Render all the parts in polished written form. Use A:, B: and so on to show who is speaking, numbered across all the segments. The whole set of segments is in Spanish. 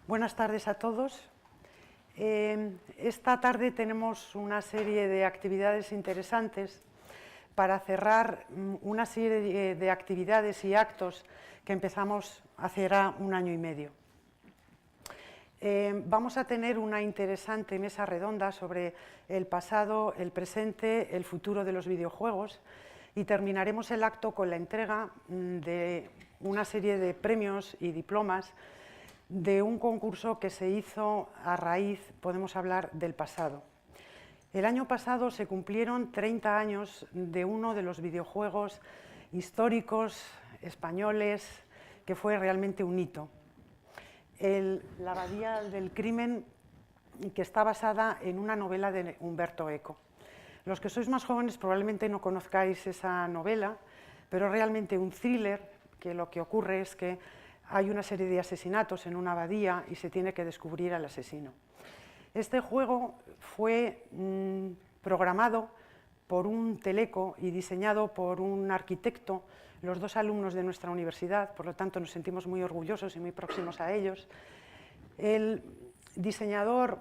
A: Buenas tardes a todos. Esta tarde tenemos una serie de actividades interesantes para cerrar una serie de actividades y actos que empezamos hace un año y medio. Vamos a tener una interesante mesa redonda sobre el pasado, el presente, el futuro de los videojuegos y terminaremos el acto con la entrega de una serie de premios y diplomas de un concurso que se hizo a raíz, podemos hablar, del pasado. El año pasado se cumplieron 30 años de uno de los videojuegos históricos españoles que fue realmente un hito. La Abadía del Crimen, que está basada en una novela de Umberto Eco. Los que sois más jóvenes probablemente no conozcáis esa novela, pero es realmente un thriller que lo que ocurre es que hay una serie de asesinatos en una abadía y se tiene que descubrir al asesino. Este juego fue programado por un teleco y diseñado por un arquitecto, los dos alumnos de nuestra universidad, por lo tanto nos sentimos muy orgullosos y muy próximos a ellos. El diseñador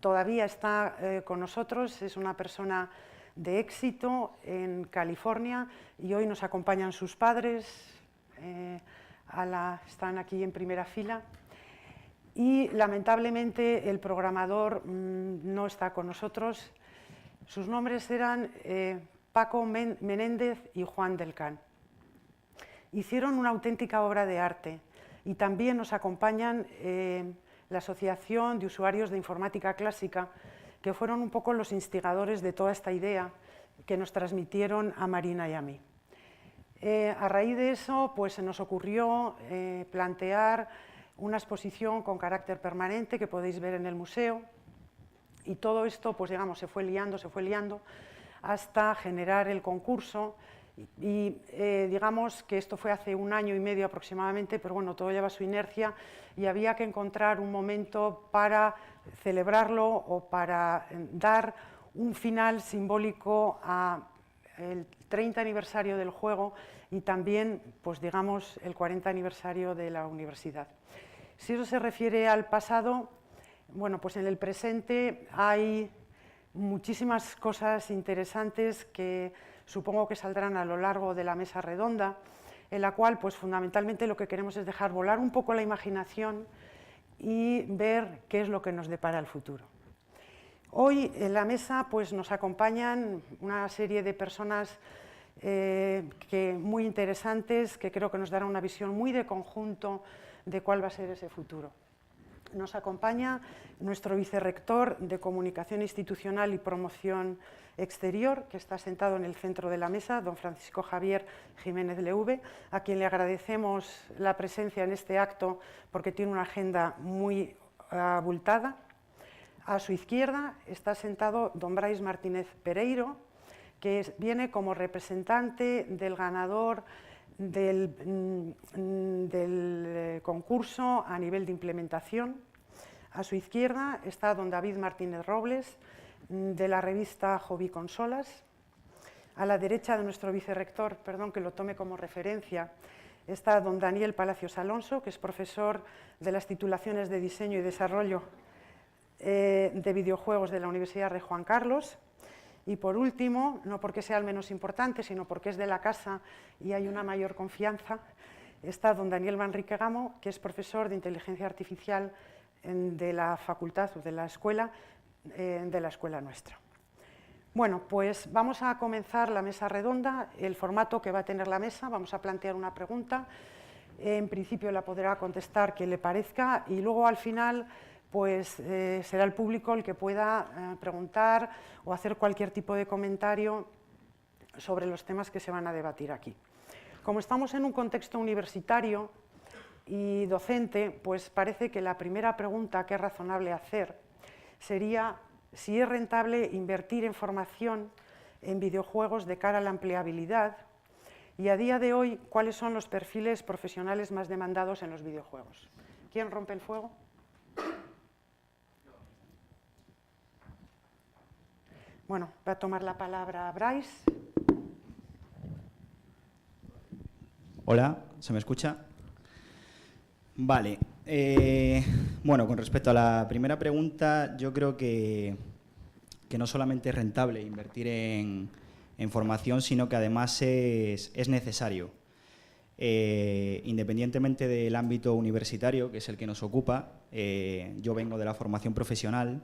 A: todavía está con nosotros, es una persona de éxito en California y hoy nos acompañan sus padres, están aquí en primera fila y lamentablemente el programador no está con nosotros. Sus nombres eran Paco Menéndez y Juan del Can. Hicieron una auténtica obra de arte y también nos acompañan la Asociación de Usuarios de Informática Clásica, que fueron un poco los instigadores de toda esta idea que nos transmitieron a Marina y a mí. A raíz de eso, pues se nos ocurrió plantear una exposición con carácter permanente que podéis ver en el museo, y todo esto, pues digamos, se fue liando hasta generar el concurso y digamos que esto fue hace un año y medio aproximadamente, pero bueno, todo lleva su inercia y había que encontrar un momento para celebrarlo o para dar un final simbólico a el 30 aniversario del juego y también, pues digamos, el 40 aniversario de la universidad. Si eso se refiere al pasado, bueno, pues en el presente hay muchísimas cosas interesantes que supongo que saldrán a lo largo de la mesa redonda, en la cual, pues fundamentalmente lo que queremos es dejar volar un poco la imaginación y ver qué es lo que nos depara el futuro. Hoy en la mesa pues, nos acompañan una serie de personas muy interesantes, que creo que nos darán una visión muy de conjunto de cuál va a ser ese futuro. Nos acompaña nuestro vicerrector de Comunicación Institucional y Promoción Exterior, que está sentado en el centro de la mesa, don Francisco Javier Jiménez Leuve, a quien le agradecemos la presencia en este acto porque tiene una agenda muy abultada. A su izquierda está sentado don Brais Martínez Pereiro, que viene como representante del ganador del concurso a nivel de implementación. A su izquierda está don David Martínez Robles, de la revista Hobby Consolas. A la derecha de nuestro vicerrector, perdón que lo tome como referencia, está don Daniel Palacios Alonso, que es profesor de las titulaciones de Diseño y Desarrollo de Videojuegos de la Universidad Rey Juan Carlos. Y por último, no porque sea el menos importante, sino porque es de la casa y hay una mayor confianza, está don Daniel Manrique Gamo, que es profesor de Inteligencia Artificial de la facultad o de la escuela nuestra. Bueno, pues vamos a comenzar la mesa redonda. El formato que va a tener la mesa, vamos a plantear una pregunta. En principio la podrá contestar quien le parezca y luego al final pues será el público el que pueda preguntar o hacer cualquier tipo de comentario sobre los temas que se van a debatir aquí. Como estamos en un contexto universitario y docente, pues parece que la primera pregunta que es razonable hacer sería si es rentable invertir en formación en videojuegos de cara a la empleabilidad y a día de hoy, ¿cuáles son los perfiles profesionales más demandados en los videojuegos? ¿Quién rompe el fuego? Bueno, va a tomar la palabra Brais.
B: Hola, ¿se me escucha? Vale, Bueno, con respecto a la primera pregunta, yo creo que no solamente es rentable invertir en formación, sino que además es necesario. Independientemente del ámbito universitario, que es el que nos ocupa, yo vengo de la formación profesional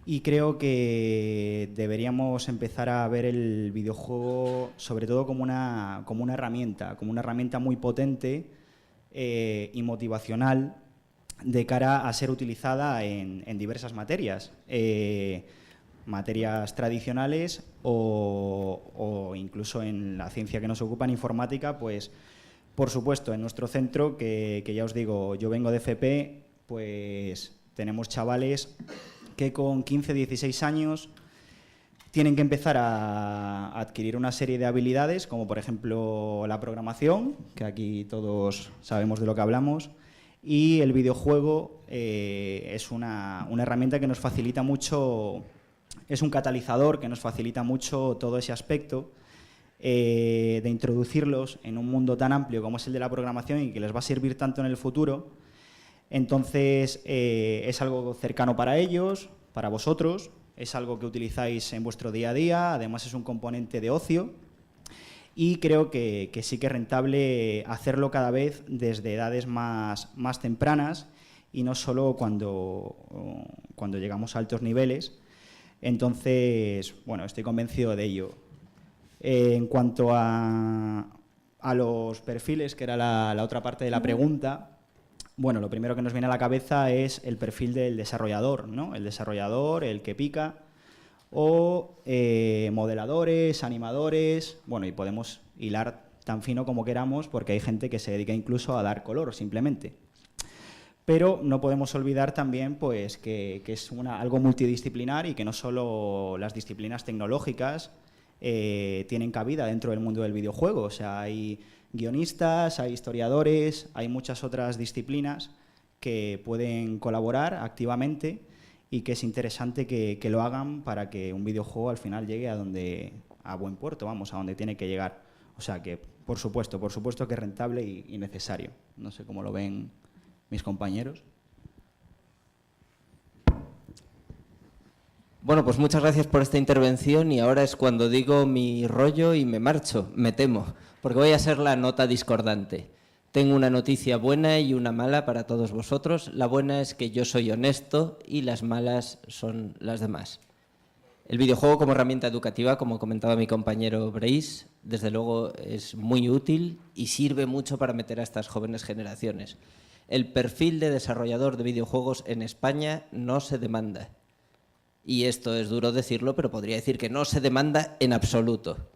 B: y creo que deberíamos empezar a ver el videojuego sobre todo como una herramienta muy potente y motivacional de cara a ser utilizada en diversas materias. Materias tradicionales o incluso en la ciencia que nos ocupa, en informática, pues por supuesto en nuestro centro, que ya os digo, yo vengo de FP, pues tenemos chavales que con 15, 16 años tienen que empezar a adquirir una serie de habilidades, como por ejemplo la programación, que aquí todos sabemos de lo que hablamos, y el videojuego es una herramienta que nos facilita mucho. Es un catalizador que nos facilita mucho todo ese aspecto de introducirlos en un mundo tan amplio como es el de la programación y que les va a servir tanto en el futuro. Entonces, es algo cercano para ellos, para vosotros, es algo que utilizáis en vuestro día a día, además es un componente de ocio y creo que sí que es rentable hacerlo cada vez desde edades más tempranas y no solo cuando llegamos a altos niveles. Entonces, bueno, estoy convencido de ello. En cuanto a los perfiles, que era la otra parte de la pregunta, bueno, lo primero que nos viene a la cabeza es el perfil del desarrollador, ¿no? El desarrollador, el que pica, o modeladores, animadores, bueno, y podemos hilar tan fino como queramos porque hay gente que se dedica incluso a dar color, simplemente. Pero no podemos olvidar también pues, que es algo multidisciplinar y que no solo las disciplinas tecnológicas tienen cabida dentro del mundo del videojuego. O sea, hay guionistas, hay historiadores, hay muchas otras disciplinas que pueden colaborar activamente y que es interesante que lo hagan para que un videojuego al final llegue a buen puerto, vamos, a donde tiene que llegar. O sea que, por supuesto que es rentable y necesario. No sé cómo lo ven mis compañeros.
C: Bueno, pues muchas gracias por esta intervención y ahora es cuando digo mi rollo y me marcho, me temo, porque voy a ser la nota discordante. Tengo una noticia buena y una mala para todos vosotros. La buena es que yo soy honesto y las malas son las demás. El videojuego como herramienta educativa, como comentaba mi compañero Breis, desde luego es muy útil y sirve mucho para meter a estas jóvenes generaciones. El perfil de desarrollador de videojuegos en España no se demanda. Y esto es duro decirlo, pero podría decir que no se demanda en absoluto.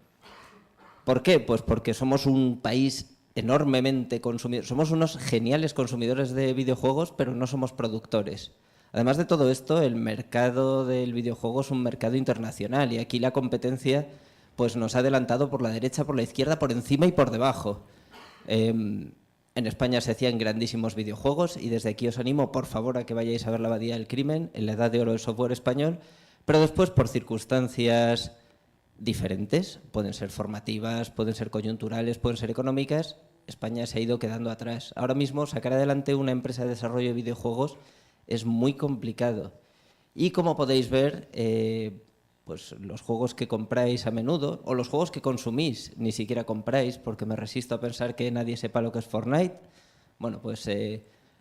C: ¿Por qué? Pues porque somos un país enormemente consumidor. Somos unos geniales consumidores de videojuegos, pero no somos productores. Además de todo esto, el mercado del videojuego es un mercado internacional y aquí la competencia pues, nos ha adelantado por la derecha, por la izquierda, por encima y por debajo. En España se hacían grandísimos videojuegos y desde aquí os animo, por favor, a que vayáis a ver La Abadía del Crimen, en la edad de oro del software español, pero después, por circunstancias diferentes, pueden ser formativas, pueden ser coyunturales, pueden ser económicas, España se ha ido quedando atrás. Ahora mismo, sacar adelante una empresa de desarrollo de videojuegos es muy complicado. Y como podéis ver, pues los juegos que compráis a menudo, o los juegos que consumís, ni siquiera compráis, porque me resisto a pensar que nadie sepa lo que es Fortnite, bueno, pues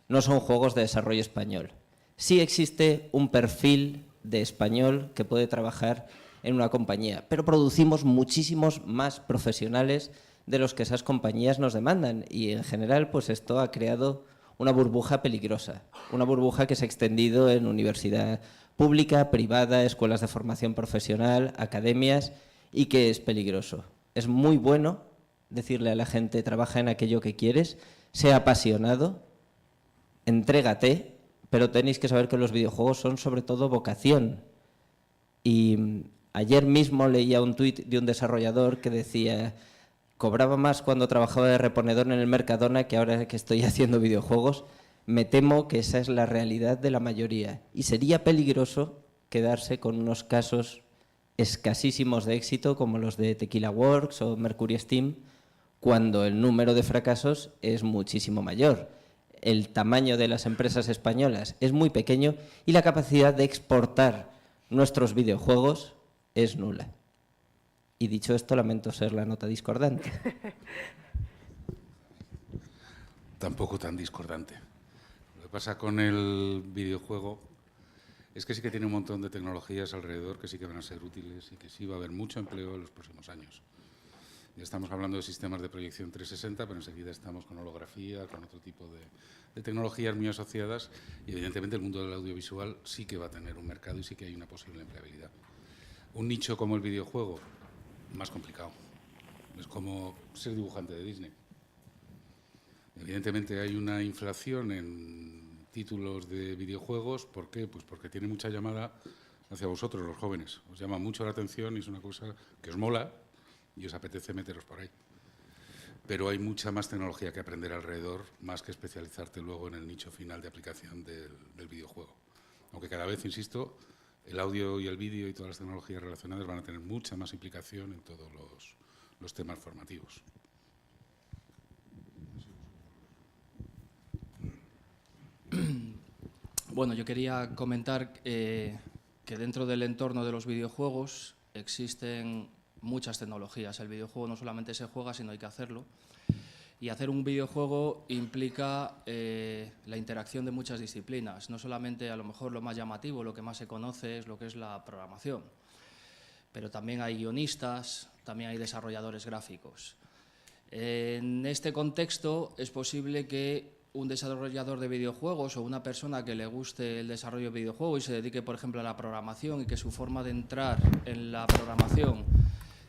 C: no son juegos de desarrollo español. Sí existe un perfil de español que puede trabajar en una compañía, pero producimos muchísimos más profesionales de los que esas compañías nos demandan y en general pues esto ha creado una burbuja peligrosa, una burbuja que se ha extendido en universidad pública, privada, escuelas de formación profesional, academias y que es peligroso. Es muy bueno decirle a la gente trabaja en aquello que quieres, sea apasionado, entrégate, pero tenéis que saber que los videojuegos son sobre todo vocación. Y ayer mismo leía un tuit de un desarrollador que decía: cobraba más cuando trabajaba de reponedor en el Mercadona que ahora que estoy haciendo videojuegos. Me temo que esa es la realidad de la mayoría. Y sería peligroso quedarse con unos casos escasísimos de éxito como los de Tequila Works o Mercury Steam, cuando el número de fracasos es muchísimo mayor. el tamaño de las empresas españolas es muy pequeño y la capacidad de exportar nuestros videojuegos es nula. Y dicho esto, lamento ser la nota discordante.
D: Tampoco tan discordante. Lo que pasa con el videojuego es que sí que tiene un montón de tecnologías alrededor que sí que van a ser útiles y que sí va a haber mucho empleo en los próximos años. Ya estamos hablando de sistemas de proyección 360, pero enseguida estamos con holografía, con otro tipo de tecnologías muy asociadas y evidentemente el mundo del audiovisual sí que va a tener un mercado y sí que hay una posible empleabilidad. Un nicho como el videojuego, más complicado. Es como ser dibujante de Disney. Evidentemente hay una inflación en títulos de videojuegos. ¿Por qué? Pues porque tiene mucha llamada hacia vosotros, los jóvenes. Os llama mucho la atención y es una cosa que os mola y os apetece meteros por ahí. Pero hay mucha más tecnología que aprender alrededor, más que especializarte luego en el nicho final de aplicación del videojuego. Aunque cada vez, insisto, el audio y el vídeo y todas las tecnologías relacionadas van a tener mucha más implicación en todos los temas formativos.
E: Bueno, yo quería comentar que dentro del entorno de los videojuegos existen muchas tecnologías. El videojuego no solamente se juega, sino hay que hacerlo. Y hacer un videojuego implica la interacción de muchas disciplinas. No solamente, a lo mejor, lo más llamativo, lo que más se conoce es lo que es la programación. Pero también hay guionistas, también hay desarrolladores gráficos. En este contexto es posible que un desarrollador de videojuegos o una persona que le guste el desarrollo de videojuegos y se dedique, por ejemplo, a la programación y que su forma de entrar en la programación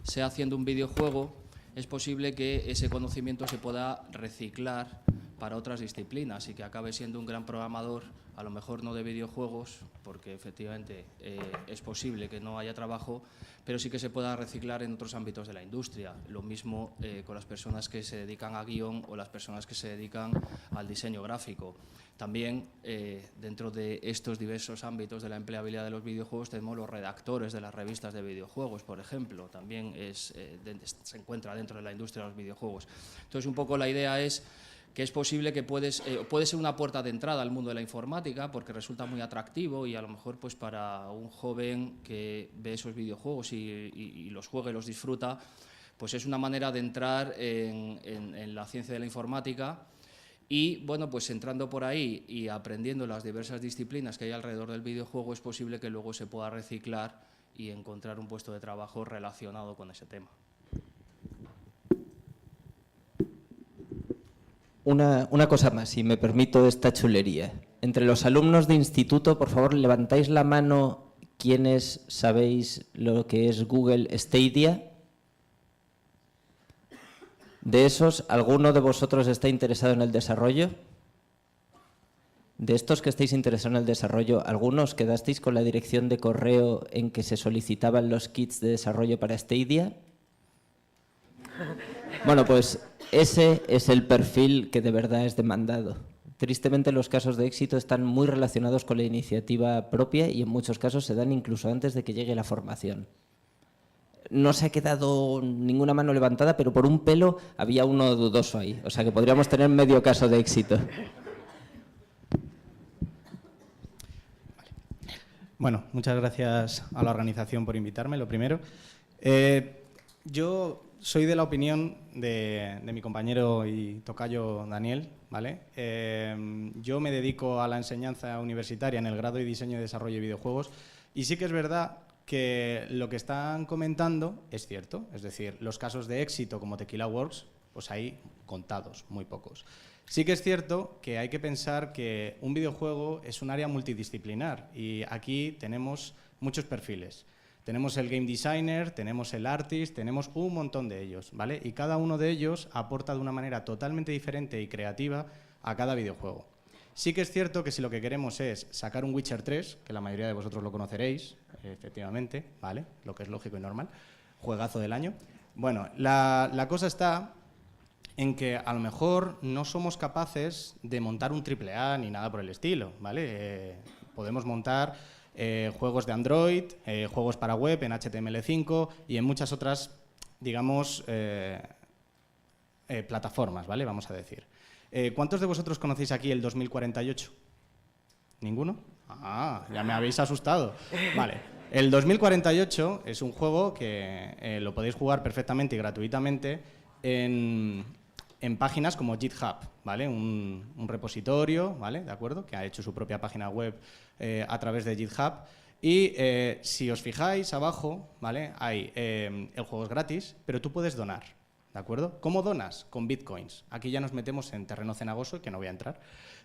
E: sea haciendo un videojuego, es posible que ese conocimiento se pueda reciclar para otras disciplinas y que acabe siendo un gran programador, a lo mejor no de videojuegos, porque efectivamente es posible que no haya trabajo, pero sí que se pueda reciclar en otros ámbitos de la industria. Lo mismo con las personas que se dedican a guión o las personas que se dedican al diseño gráfico. También dentro de estos diversos ámbitos de la empleabilidad de los videojuegos tenemos los redactores de las revistas de videojuegos, por ejemplo, también se encuentra dentro de la industria de los videojuegos. Entonces, un poco la idea es que es posible que puede ser una puerta de entrada al mundo de la informática porque resulta muy atractivo y a lo mejor pues para un joven que ve esos videojuegos y los juega y los disfruta, pues es una manera de entrar en la ciencia de la informática. Y bueno, pues entrando por ahí y aprendiendo las diversas disciplinas que hay alrededor del videojuego, es posible que luego se pueda reciclar y encontrar un puesto de trabajo relacionado con ese tema.
C: Una cosa más, si me permito esta chulería. Entre los alumnos de instituto, por favor, levantáis la mano quienes sabéis lo que es Google Stadia. ¿De esos, alguno de vosotros está interesado en el desarrollo? De estos que estáis interesados en el desarrollo, ¿algunos quedasteis con la dirección de correo en que se solicitaban los kits de desarrollo para Stadia? Bueno, pues ese es el perfil que de verdad es demandado. Tristemente, los casos de éxito están muy relacionados con la iniciativa propia y en muchos casos se dan incluso antes de que llegue la formación. No se ha quedado ninguna mano levantada, pero por un pelo había uno dudoso ahí. O sea que podríamos tener medio caso de éxito.
B: Bueno, muchas gracias a la organización por invitarme, lo primero. Yo soy de la opinión de mi compañero y tocayo Daniel, ¿vale? Yo me dedico a la enseñanza universitaria en el grado de Diseño y Desarrollo de Videojuegos y sí que es verdad que lo que están comentando es cierto, es decir, los casos de éxito como Tequila Works, pues hay contados, muy pocos. Sí que es cierto que hay que pensar que un videojuego es un área multidisciplinar y aquí tenemos muchos perfiles. Tenemos el game designer, tenemos el artist, tenemos un montón de ellos, ¿vale? Y cada uno de ellos aporta de una manera totalmente diferente y creativa a cada videojuego. Sí que es cierto que si lo que queremos es sacar un Witcher 3, que la mayoría de vosotros lo conoceréis, efectivamente, ¿vale? Lo que es lógico y normal, juegazo del año. Bueno, la cosa está en que a lo mejor no somos capaces de montar un AAA ni nada por el estilo, ¿vale? Podemos montar juegos de Android, juegos para web en HTML5 y en muchas otras, digamos,
F: plataformas, ¿vale? Vamos a decir. ¿Cuántos de vosotros conocéis aquí el 2048? ¿Ninguno? Ah, ya me habéis asustado. Vale. El 2048 es un juego que lo podéis jugar perfectamente y gratuitamente en páginas como GitHub, ¿vale? Un repositorio, ¿vale? ¿De acuerdo? Que ha hecho su propia página web a través de GitHub. Y si os fijáis abajo, ¿vale? Hay, el juego es gratis, pero tú puedes donar, ¿de acuerdo? ¿Cómo donas? Con bitcoins. Aquí ya nos metemos en terreno cenagoso, que no voy a entrar.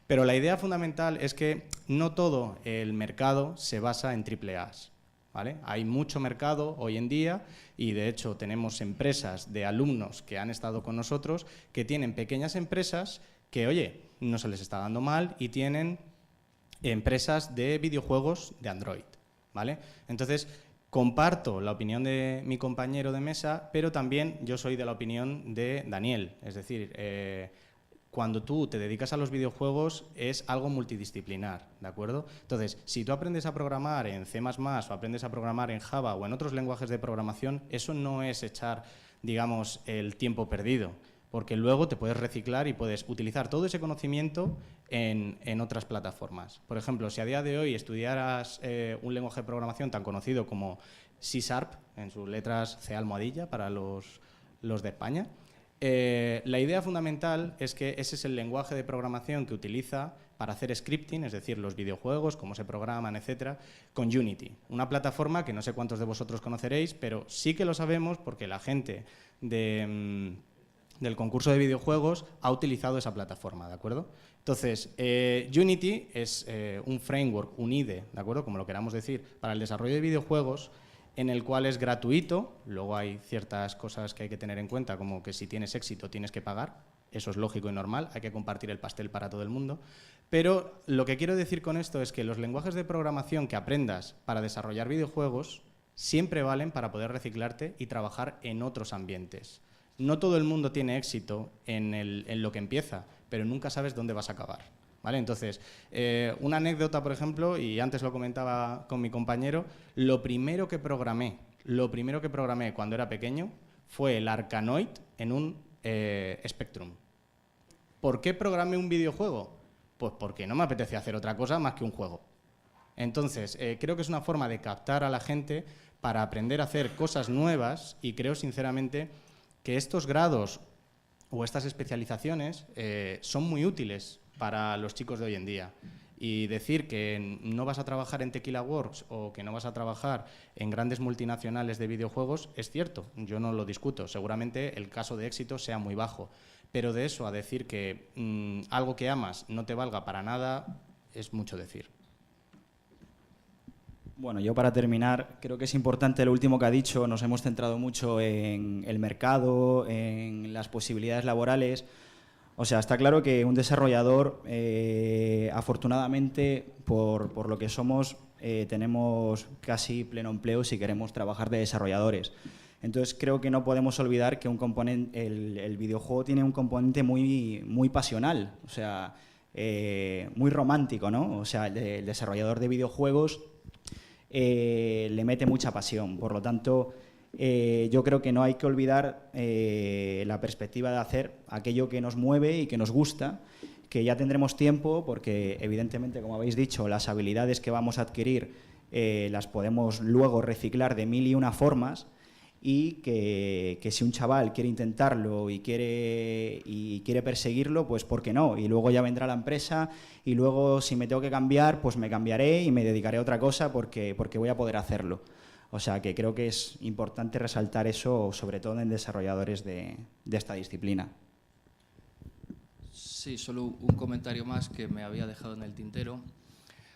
F: Pero la idea fundamental es que no todo el mercado se basa en AAAs, ¿vale? Hay mucho mercado hoy en día y, de hecho, tenemos empresas de alumnos que han estado con nosotros que tienen pequeñas empresas que, oye, no se les está dando mal y tienen empresas de videojuegos de Android, ¿vale? Entonces, comparto la opinión de mi compañero de mesa, pero también yo soy de la opinión de Daniel. Es decir, cuando tú te dedicas a los videojuegos es algo multidisciplinar, ¿de acuerdo? Entonces, si tú aprendes a programar en C++ o aprendes a programar en Java o en otros lenguajes de programación, eso no es echar, digamos, el tiempo perdido, porque luego te puedes reciclar y puedes utilizar todo ese conocimiento en otras plataformas. Por ejemplo, si a día de hoy estudiaras un lenguaje de programación tan conocido como C#, en sus letras C almohadilla para los de España, la idea fundamental es que ese es el lenguaje de programación que utiliza para hacer scripting, es decir, los videojuegos, cómo se programan, etcétera, con Unity, una plataforma que no sé cuántos de vosotros conoceréis, pero sí que lo sabemos porque la gente del concurso de videojuegos ha utilizado esa plataforma, ¿de acuerdo? Entonces, Unity es un framework, un IDE, ¿de acuerdo? Como lo queramos decir, para el desarrollo de videojuegos, en el cual es gratuito. Luego hay ciertas cosas que hay que tener en cuenta, como que si tienes éxito tienes que pagar, eso es lógico y normal, hay que compartir el pastel para todo el mundo. Pero lo que quiero decir con esto es que los lenguajes de programación que aprendas para desarrollar videojuegos siempre valen para poder reciclarte y trabajar en otros ambientes. No todo el mundo tiene éxito en lo que empieza, pero nunca sabes dónde vas a acabar, ¿vale? Entonces, una anécdota, por ejemplo, y antes lo comentaba con mi compañero, lo primero que programé cuando era pequeño fue el Arkanoid en un Spectrum. ¿Por qué programé un videojuego? Pues porque no me apetecía hacer otra cosa más que un juego. Entonces, creo que es una forma de captar a la gente para aprender a hacer cosas nuevas y creo sinceramente que estos grados o estas especializaciones son muy útiles para los chicos de hoy en día. Y decir que no vas a trabajar en Tequila Works o que no vas a trabajar en grandes multinacionales de videojuegos es cierto, yo no lo discuto. Seguramente el caso de éxito sea muy bajo, pero de eso a decir que algo que amas no te valga para nada es mucho decir.
B: Bueno, yo para terminar, creo que es importante lo último que ha dicho. Nos hemos centrado mucho en el mercado, en las posibilidades laborales. O sea, está claro que un desarrollador, afortunadamente, por lo que somos, tenemos casi pleno empleo si queremos trabajar de desarrolladores. Entonces, creo que no podemos olvidar que el videojuego tiene un componente muy pasional, o sea, muy romántico, ¿no? O sea, el desarrollador de videojuegos le mete mucha pasión. Por lo tanto, yo creo que no hay que olvidar la perspectiva de hacer aquello que nos mueve y que nos gusta, que ya tendremos tiempo porque, evidentemente, como habéis dicho, las habilidades que vamos a adquirir las podemos luego reciclar de 1000 y una formas, y que si un chaval quiere intentarlo y quiere perseguirlo, pues ¿por qué no? Y luego ya vendrá la empresa y luego si me tengo que cambiar, pues me cambiaré y me dedicaré a otra cosa porque voy a poder hacerlo. O sea, que creo que es importante resaltar eso, sobre todo en desarrolladores de esta disciplina.
E: Sí, solo un comentario más que me había dejado en el tintero.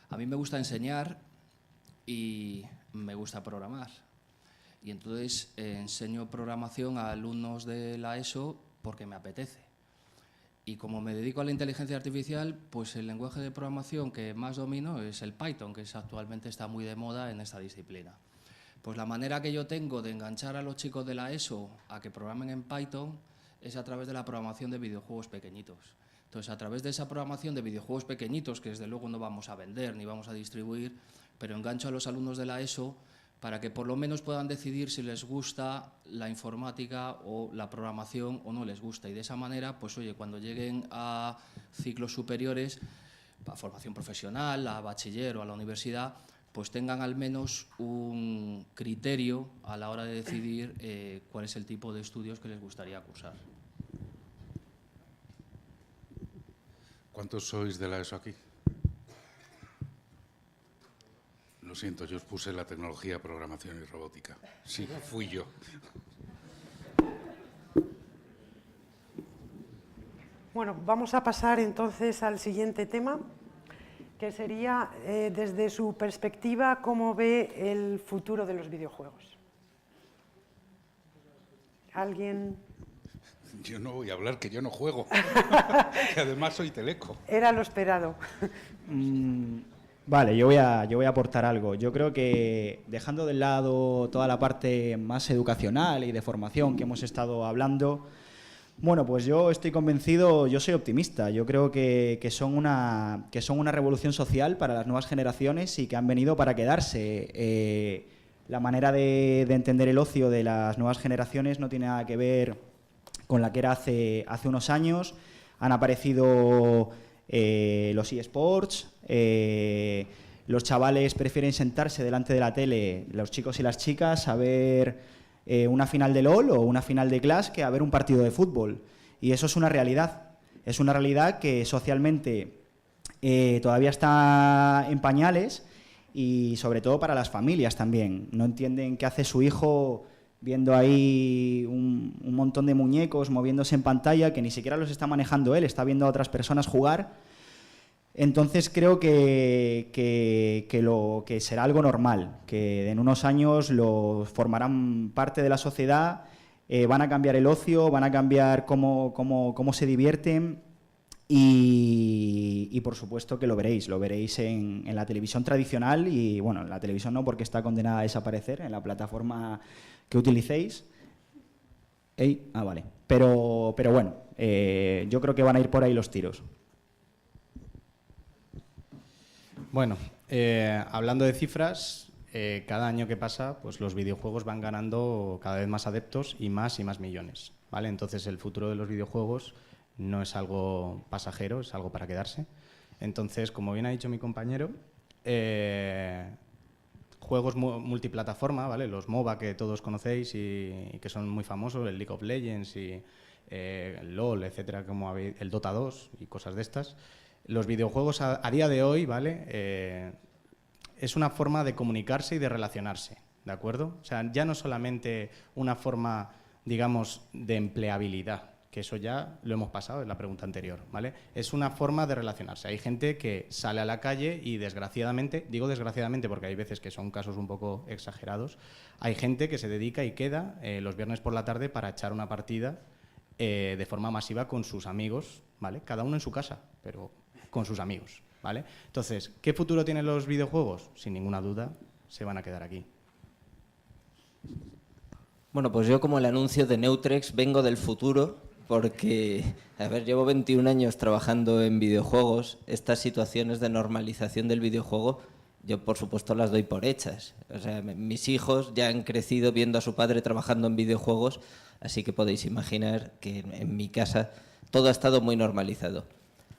E: A mí me gusta enseñar y me gusta programar. Y entonces enseño programación a alumnos de la ESO porque me apetece. Y como me dedico a la inteligencia artificial, pues el lenguaje de programación que más domino es el Python, que actualmente está muy de moda en esta disciplina. Pues la manera que yo tengo de enganchar a los chicos de la ESO a que programen en Python es a través de la programación de videojuegos pequeñitos. Entonces, a través de esa programación de videojuegos pequeñitos, que desde luego no vamos a vender ni vamos a distribuir, pero engancho a los alumnos de la ESO para que por lo menos puedan decidir si les gusta la informática o la programación o no les gusta. Y de esa manera, pues oye, cuando lleguen a ciclos superiores, a formación profesional, a bachiller o a la universidad, pues tengan al menos un criterio a la hora de decidir cuál es el tipo de estudios que les gustaría cursar.
D: ¿Cuántos sois de la ESO aquí? Lo siento, yo os puse la tecnología, programación y robótica. Sí, fui yo.
A: Bueno, vamos a pasar entonces al siguiente tema, que sería, desde su perspectiva, cómo ve el futuro de los videojuegos. ¿Alguien?
D: Yo no voy a hablar, que yo no juego. Que además soy teleco.
A: Era lo esperado.
B: Vale, yo voy a aportar algo. Yo creo que, dejando de lado toda la parte más educacional y de formación que hemos estado hablando, bueno, pues yo estoy convencido, yo soy optimista. Yo creo que son una revolución social para las nuevas generaciones y que han venido para quedarse. La manera de entender el ocio de las nuevas generaciones no tiene nada que ver con la que era hace unos años. Han aparecido los eSports, los chavales prefieren sentarse delante de la tele, los chicos y las chicas, a ver una final de LOL o una final de Clash que a ver un partido de fútbol. Y eso es una realidad. Es una realidad que socialmente todavía está en pañales y sobre todo para las familias también. No entienden qué hace su hijo viendo ahí un montón de muñecos moviéndose en pantalla que ni siquiera los está manejando él, está viendo a otras personas jugar. Entonces creo que será algo normal, que en unos años formarán parte de la sociedad, van a cambiar el ocio, van a cambiar cómo se divierten y por supuesto que lo veréis en la televisión tradicional y, bueno, en la televisión no porque está condenada a desaparecer, en la plataforma que utilicéis. Vale. Pero bueno, yo creo que van a ir por ahí los tiros.
F: Bueno, hablando de cifras, cada año que pasa, pues los videojuegos van ganando cada vez más adeptos y más millones, ¿vale? Entonces el futuro de los videojuegos no es algo pasajero, es algo para quedarse. Entonces, como bien ha dicho mi compañero, juegos multiplataforma, ¿vale? Los MOBA que todos conocéis y que son muy famosos, el League of Legends y el LOL, etcétera, como el Dota 2 y cosas de estas. Los videojuegos a día de hoy, ¿vale? Es una forma de comunicarse y de relacionarse, ¿de acuerdo? O sea, ya no solamente una forma, digamos, de empleabilidad, que eso ya lo hemos pasado en la pregunta anterior, ¿vale? Es una forma de relacionarse. Hay gente que sale a la calle y desgraciadamente, digo desgraciadamente porque hay veces que son casos un poco exagerados, hay gente que se dedica y queda los viernes por la tarde para echar una partida de forma masiva con sus amigos, ¿vale? Cada uno en su casa, pero con sus amigos, ¿vale? Entonces, ¿qué futuro tienen los videojuegos? Sin ninguna duda, se van a quedar aquí.
C: Bueno, pues yo, como el anuncio de Neutrex, vengo del futuro porque, a ver, llevo 21 años trabajando en videojuegos. Estas situaciones de normalización del videojuego, yo por supuesto las doy por hechas. O sea, mis hijos ya han crecido viendo a su padre trabajando en videojuegos, así que podéis imaginar que en mi casa todo ha estado muy normalizado.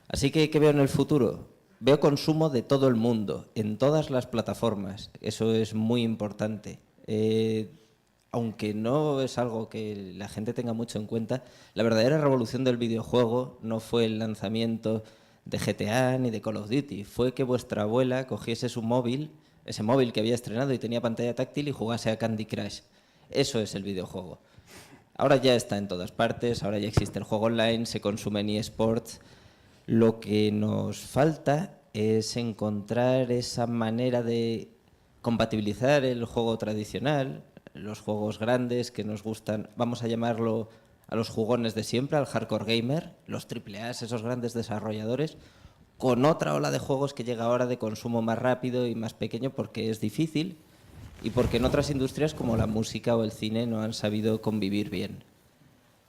C: Así que, ¿qué veo en el futuro? Veo consumo de todo el mundo, en todas las plataformas. Eso es muy importante. Aunque no es algo que la gente tenga mucho en cuenta, la verdadera revolución del videojuego no fue el lanzamiento de GTA ni de Call of Duty. Fue que vuestra abuela cogiese su móvil, ese móvil que había estrenado y tenía pantalla táctil, y jugase a Candy Crush. Eso es el videojuego. Ahora ya está en todas partes, ahora ya existe el juego online, se consume en eSports. Lo que nos falta es encontrar esa manera de compatibilizar el juego tradicional, los juegos grandes que nos gustan, vamos a llamarlo a los jugones de siempre, al hardcore gamer, los AAA, esos grandes desarrolladores, con otra ola de juegos que llega ahora de consumo más rápido y más pequeño porque es difícil y porque en otras industrias como la música o el cine no han sabido convivir bien.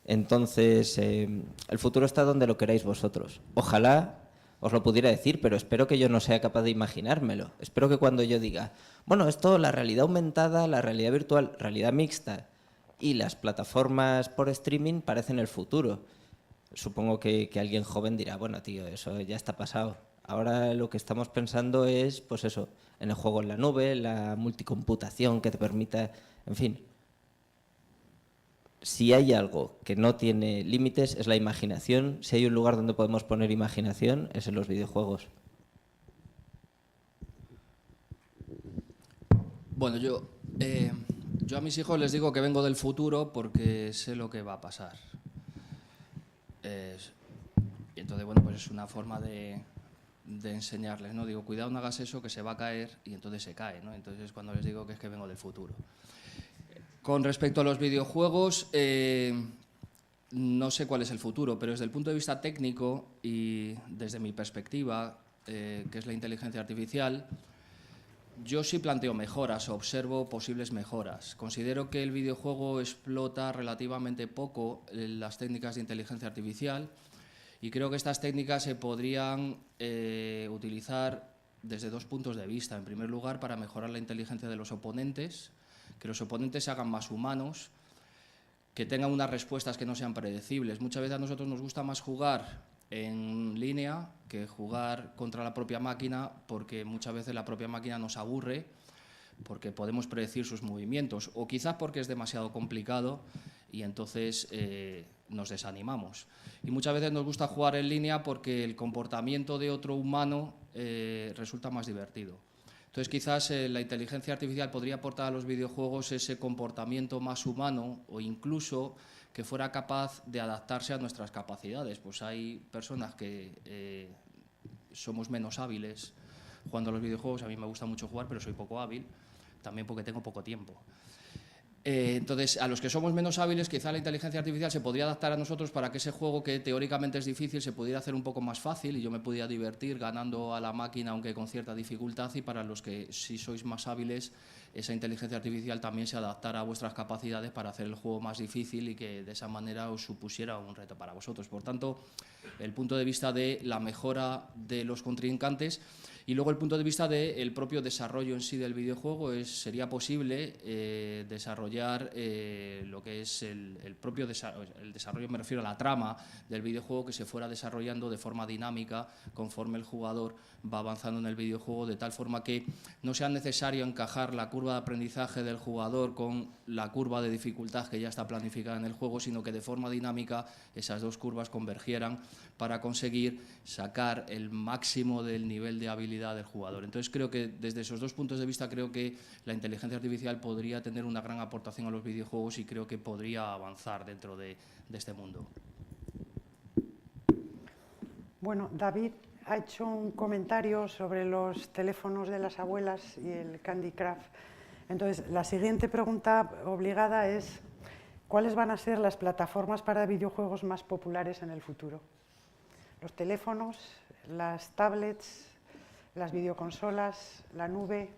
C: Entonces, el futuro está donde lo queráis vosotros. Ojalá os lo pudiera decir, pero espero que yo no sea capaz de imaginármelo. Espero que cuando yo diga, bueno, esto, la realidad aumentada, la realidad virtual, realidad mixta y las plataformas por streaming parecen el futuro. Supongo que alguien joven dirá, bueno, tío, eso ya está pasado. Ahora lo que estamos pensando es, pues eso, en el juego en la nube, la multicomputación que te permita, en fin. Si hay algo que no tiene límites es la imaginación. Si hay un lugar donde podemos poner imaginación es en los videojuegos.
E: Bueno, yo a mis hijos les digo que vengo del futuro porque sé lo que va a pasar. Y entonces, bueno, pues es una forma de enseñarles, ¿no? Digo, cuidado, no hagas eso que se va a caer, y entonces se cae, ¿no? Entonces es cuando les digo que es que vengo del futuro. Con respecto a los videojuegos, no sé cuál es el futuro, pero desde el punto de vista técnico y desde mi perspectiva, que es la inteligencia artificial, yo sí planteo mejoras, observo posibles mejoras. Considero que el videojuego explota relativamente poco las técnicas de inteligencia artificial y creo que estas técnicas se podrían utilizar desde dos puntos de vista. En primer lugar, para mejorar la inteligencia de los oponentes, que los oponentes se hagan más humanos, que tengan unas respuestas que no sean predecibles. Muchas veces a nosotros nos gusta más jugar en línea que jugar contra la propia máquina, porque muchas veces la propia máquina nos aburre porque podemos predecir sus movimientos, o quizás porque es demasiado complicado y entonces nos desanimamos. Y muchas veces nos gusta jugar en línea porque el comportamiento de otro humano resulta más divertido. Entonces quizás la inteligencia artificial podría aportar a los videojuegos ese comportamiento más humano, o incluso que fuera capaz de adaptarse a nuestras capacidades. Pues hay personas que somos menos hábiles jugando a los videojuegos. A mí me gusta mucho jugar, pero soy poco hábil, también porque tengo poco tiempo. Entonces, a los que somos menos hábiles, quizá la inteligencia artificial se podría adaptar a nosotros para que ese juego, que teóricamente es difícil, se pudiera hacer un poco más fácil y yo me pudiera divertir ganando a la máquina, aunque con cierta dificultad. Y para los que sí sois más hábiles, esa inteligencia artificial también se adaptara a vuestras capacidades para hacer el juego más difícil y que de esa manera os supusiera un reto para vosotros. Por tanto, el punto de vista de la mejora de los contrincantes y luego el punto de vista del propio desarrollo en sí del videojuego, sería posible desarrollar lo que es el propio desarrollo, me refiero a la trama del videojuego, que se fuera desarrollando de forma dinámica conforme el jugador va avanzando en el videojuego, de tal forma que no sea necesario encajar la curva de aprendizaje del jugador con la curva de dificultad que ya está planificada en el juego, sino que de forma dinámica esas dos curvas convergieran para conseguir sacar el máximo del nivel de habilidad del jugador. Entonces creo que desde esos dos puntos de vista creo que la inteligencia artificial podría tener una gran aportación a los videojuegos y creo que podría avanzar dentro de este mundo.
A: Bueno, David ha hecho un comentario sobre los teléfonos de las abuelas y el Candy Crush. Entonces, la siguiente pregunta obligada es: ¿cuáles van a ser las plataformas para videojuegos más populares en el futuro? ¿Los teléfonos, las tablets, las videoconsolas, la nube?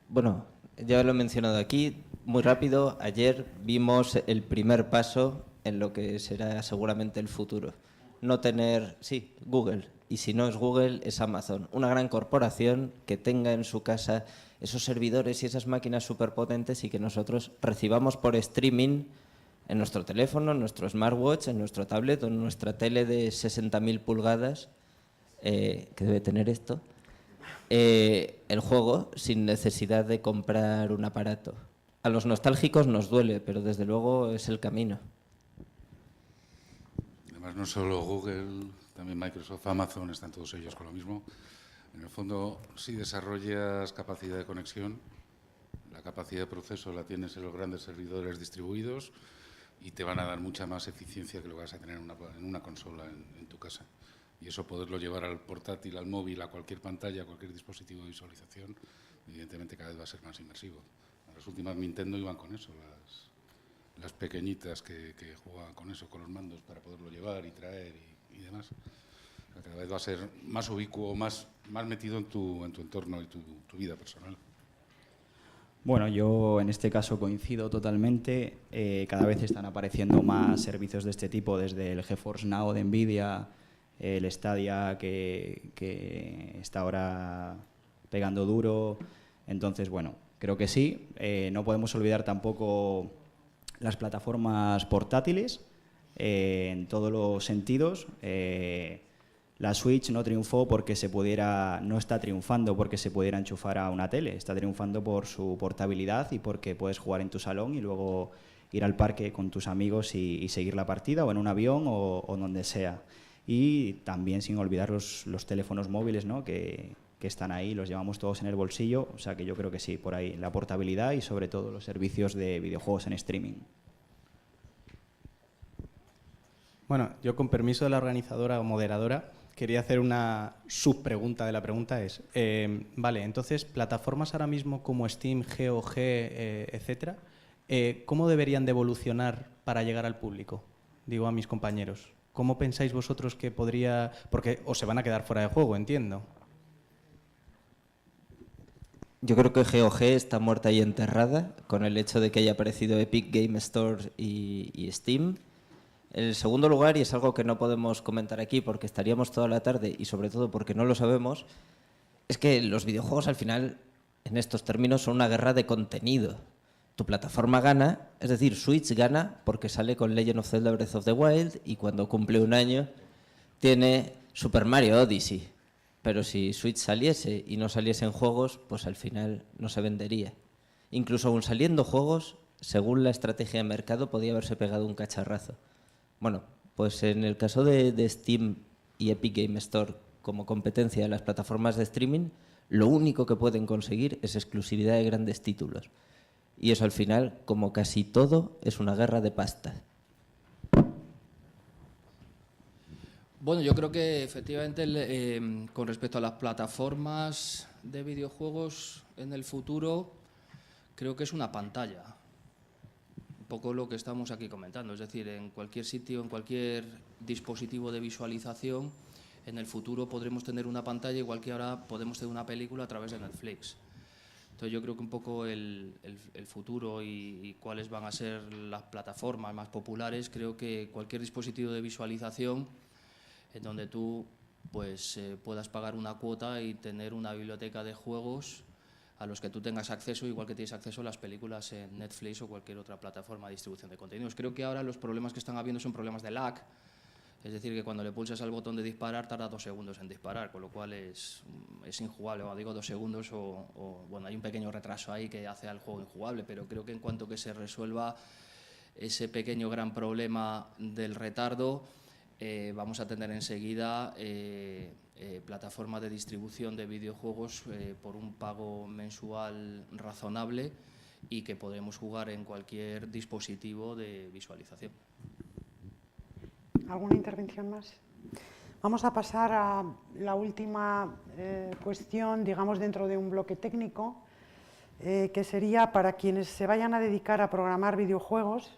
C: Bueno, ya lo he mencionado aquí, muy rápido. Ayer vimos el primer paso en lo que será seguramente el futuro. No tener, sí, Google, y si no es Google, es Amazon. Una gran corporación que tenga en su casa esos servidores y esas máquinas superpotentes y que nosotros recibamos por streaming en nuestro teléfono, en nuestro smartwatch, en nuestro tablet o en nuestra tele de 60.000 pulgadas, que debe tener esto, el juego sin necesidad de comprar un aparato. A los nostálgicos nos duele, pero desde luego es el camino.
D: Además, no solo Google, también Microsoft, Amazon, están todos ellos con lo mismo. En el fondo, si desarrollas capacidad de conexión, la capacidad de proceso la tienes en los grandes servidores distribuidos y te van a dar mucha más eficiencia que lo que vas a tener en una consola en tu casa. Y eso poderlo llevar al portátil, al móvil, a cualquier pantalla, a cualquier dispositivo de visualización, evidentemente cada vez va a ser más inmersivo. Las últimas Nintendo iban con eso, las pequeñitas que jugaban con eso, con los mandos para poderlo llevar y traer y demás. O sea, cada vez va a ser más ubicuo, más metido en tu entorno y tu vida personal.
B: Bueno, yo en este caso coincido totalmente. Cada vez están apareciendo más servicios de este tipo, desde el GeForce Now de Nvidia, el Stadia que está ahora pegando duro. Entonces, bueno, creo que sí. No podemos olvidar tampoco las plataformas portátiles en todos los sentidos. La Switch no triunfó porque no está triunfando porque se pudiera enchufar a una tele, está triunfando por su portabilidad y porque puedes jugar en tu salón y luego ir al parque con tus amigos y seguir la partida, o en un avión o donde sea. Y también sin olvidar los teléfonos móviles, ¿no? que están ahí, los llevamos todos en el bolsillo, o sea que yo creo que sí, por ahí la portabilidad y sobre todo los servicios de videojuegos en streaming.
F: Bueno, yo con permiso de la organizadora o moderadora quería hacer una subpregunta de la pregunta. Vale, entonces, plataformas ahora mismo como Steam, GOG, etcétera, ¿cómo deberían de evolucionar para llegar al público? Digo a mis compañeros. ¿Cómo pensáis vosotros que podría...? Porque os se van a quedar fuera de juego, entiendo.
C: Yo creo que GOG está muerta y enterrada con el hecho de que haya aparecido Epic Game Store y Steam. En segundo lugar, y es algo que no podemos comentar aquí porque estaríamos toda la tarde y sobre todo porque no lo sabemos, es que los videojuegos al final, en estos términos, son una guerra de contenido. Tu plataforma gana, es decir, Switch gana porque sale con Legend of Zelda Breath of the Wild y cuando cumple un año tiene Super Mario Odyssey. Pero si Switch saliese y no saliesen juegos, pues al final no se vendería. Incluso aún saliendo juegos, según la estrategia de mercado, podía haberse pegado un cacharrazo. Bueno, pues en el caso de Steam y Epic Game Store como competencia de las plataformas de streaming, lo único que pueden conseguir es exclusividad de grandes títulos. Y eso al final, como casi todo, es una guerra de pasta.
E: Bueno, yo creo que efectivamente con respecto a las plataformas de videojuegos en el futuro, creo que es una pantalla. Un poco lo que estamos aquí comentando, es decir, en cualquier sitio, en cualquier dispositivo de visualización, en el futuro podremos tener una pantalla igual que ahora podemos tener una película a través de Netflix. Entonces yo creo que un poco el futuro y cuáles van a ser las plataformas más populares, creo que cualquier dispositivo de visualización en donde tú pues, puedas pagar una cuota y tener una biblioteca de juegos a los que tú tengas acceso, igual que tienes acceso a las películas en Netflix o cualquier otra plataforma de distribución de contenidos. Creo que ahora los problemas que están habiendo son problemas de lag, es decir, que cuando le pulsas al botón de disparar tarda 2 segundos en disparar, con lo cual es injugable, o digo 2 segundos, bueno, hay un pequeño retraso ahí que hace al juego injugable, pero creo que en cuanto que se resuelva ese pequeño gran problema del retardo, vamos a tener enseguida plataformas de distribución de videojuegos por un pago mensual razonable y que podemos jugar en cualquier dispositivo de visualización.
A: ¿Alguna intervención más? Vamos a pasar a la última cuestión, digamos, dentro de un bloque técnico, que sería para quienes se vayan a dedicar a programar videojuegos,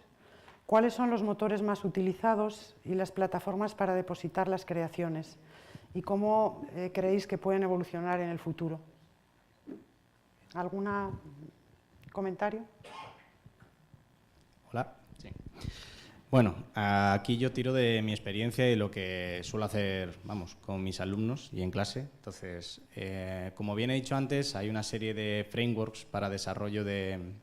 A: ¿cuáles son los motores más utilizados y las plataformas para depositar las creaciones? ¿Y cómo creéis que pueden evolucionar en el futuro? ¿Algún comentario?
F: Hola. Sí. Bueno, aquí yo tiro de mi experiencia y lo que suelo hacer, vamos, con mis alumnos y en clase. Entonces, como bien he dicho antes, hay una serie de frameworks para desarrollo de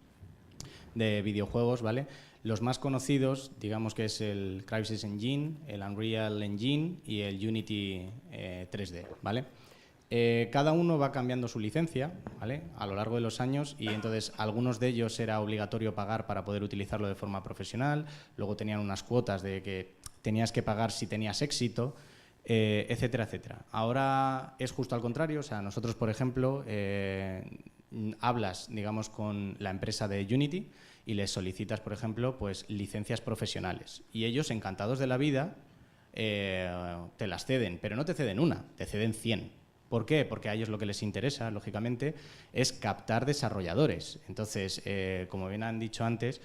F: videojuegos, ¿vale? Los más conocidos, digamos que es el Crysis Engine, el Unreal Engine y el Unity 3D, ¿vale? Cada uno va cambiando su licencia, ¿vale?, a lo largo de los años, y entonces algunos de ellos era obligatorio pagar para poder utilizarlo de forma profesional, luego tenían unas cuotas de que tenías que pagar si tenías éxito, etcétera, etcétera. Ahora es justo al contrario, o sea, nosotros, por ejemplo, hablas, digamos, con la empresa de Unity y les solicitas, por ejemplo, pues licencias profesionales, y ellos, encantados de la vida, te las ceden, pero no te ceden una, te ceden 100. ¿Por qué? Porque a ellos lo que les interesa, lógicamente, es captar desarrolladores. Entonces, como bien han dicho antes,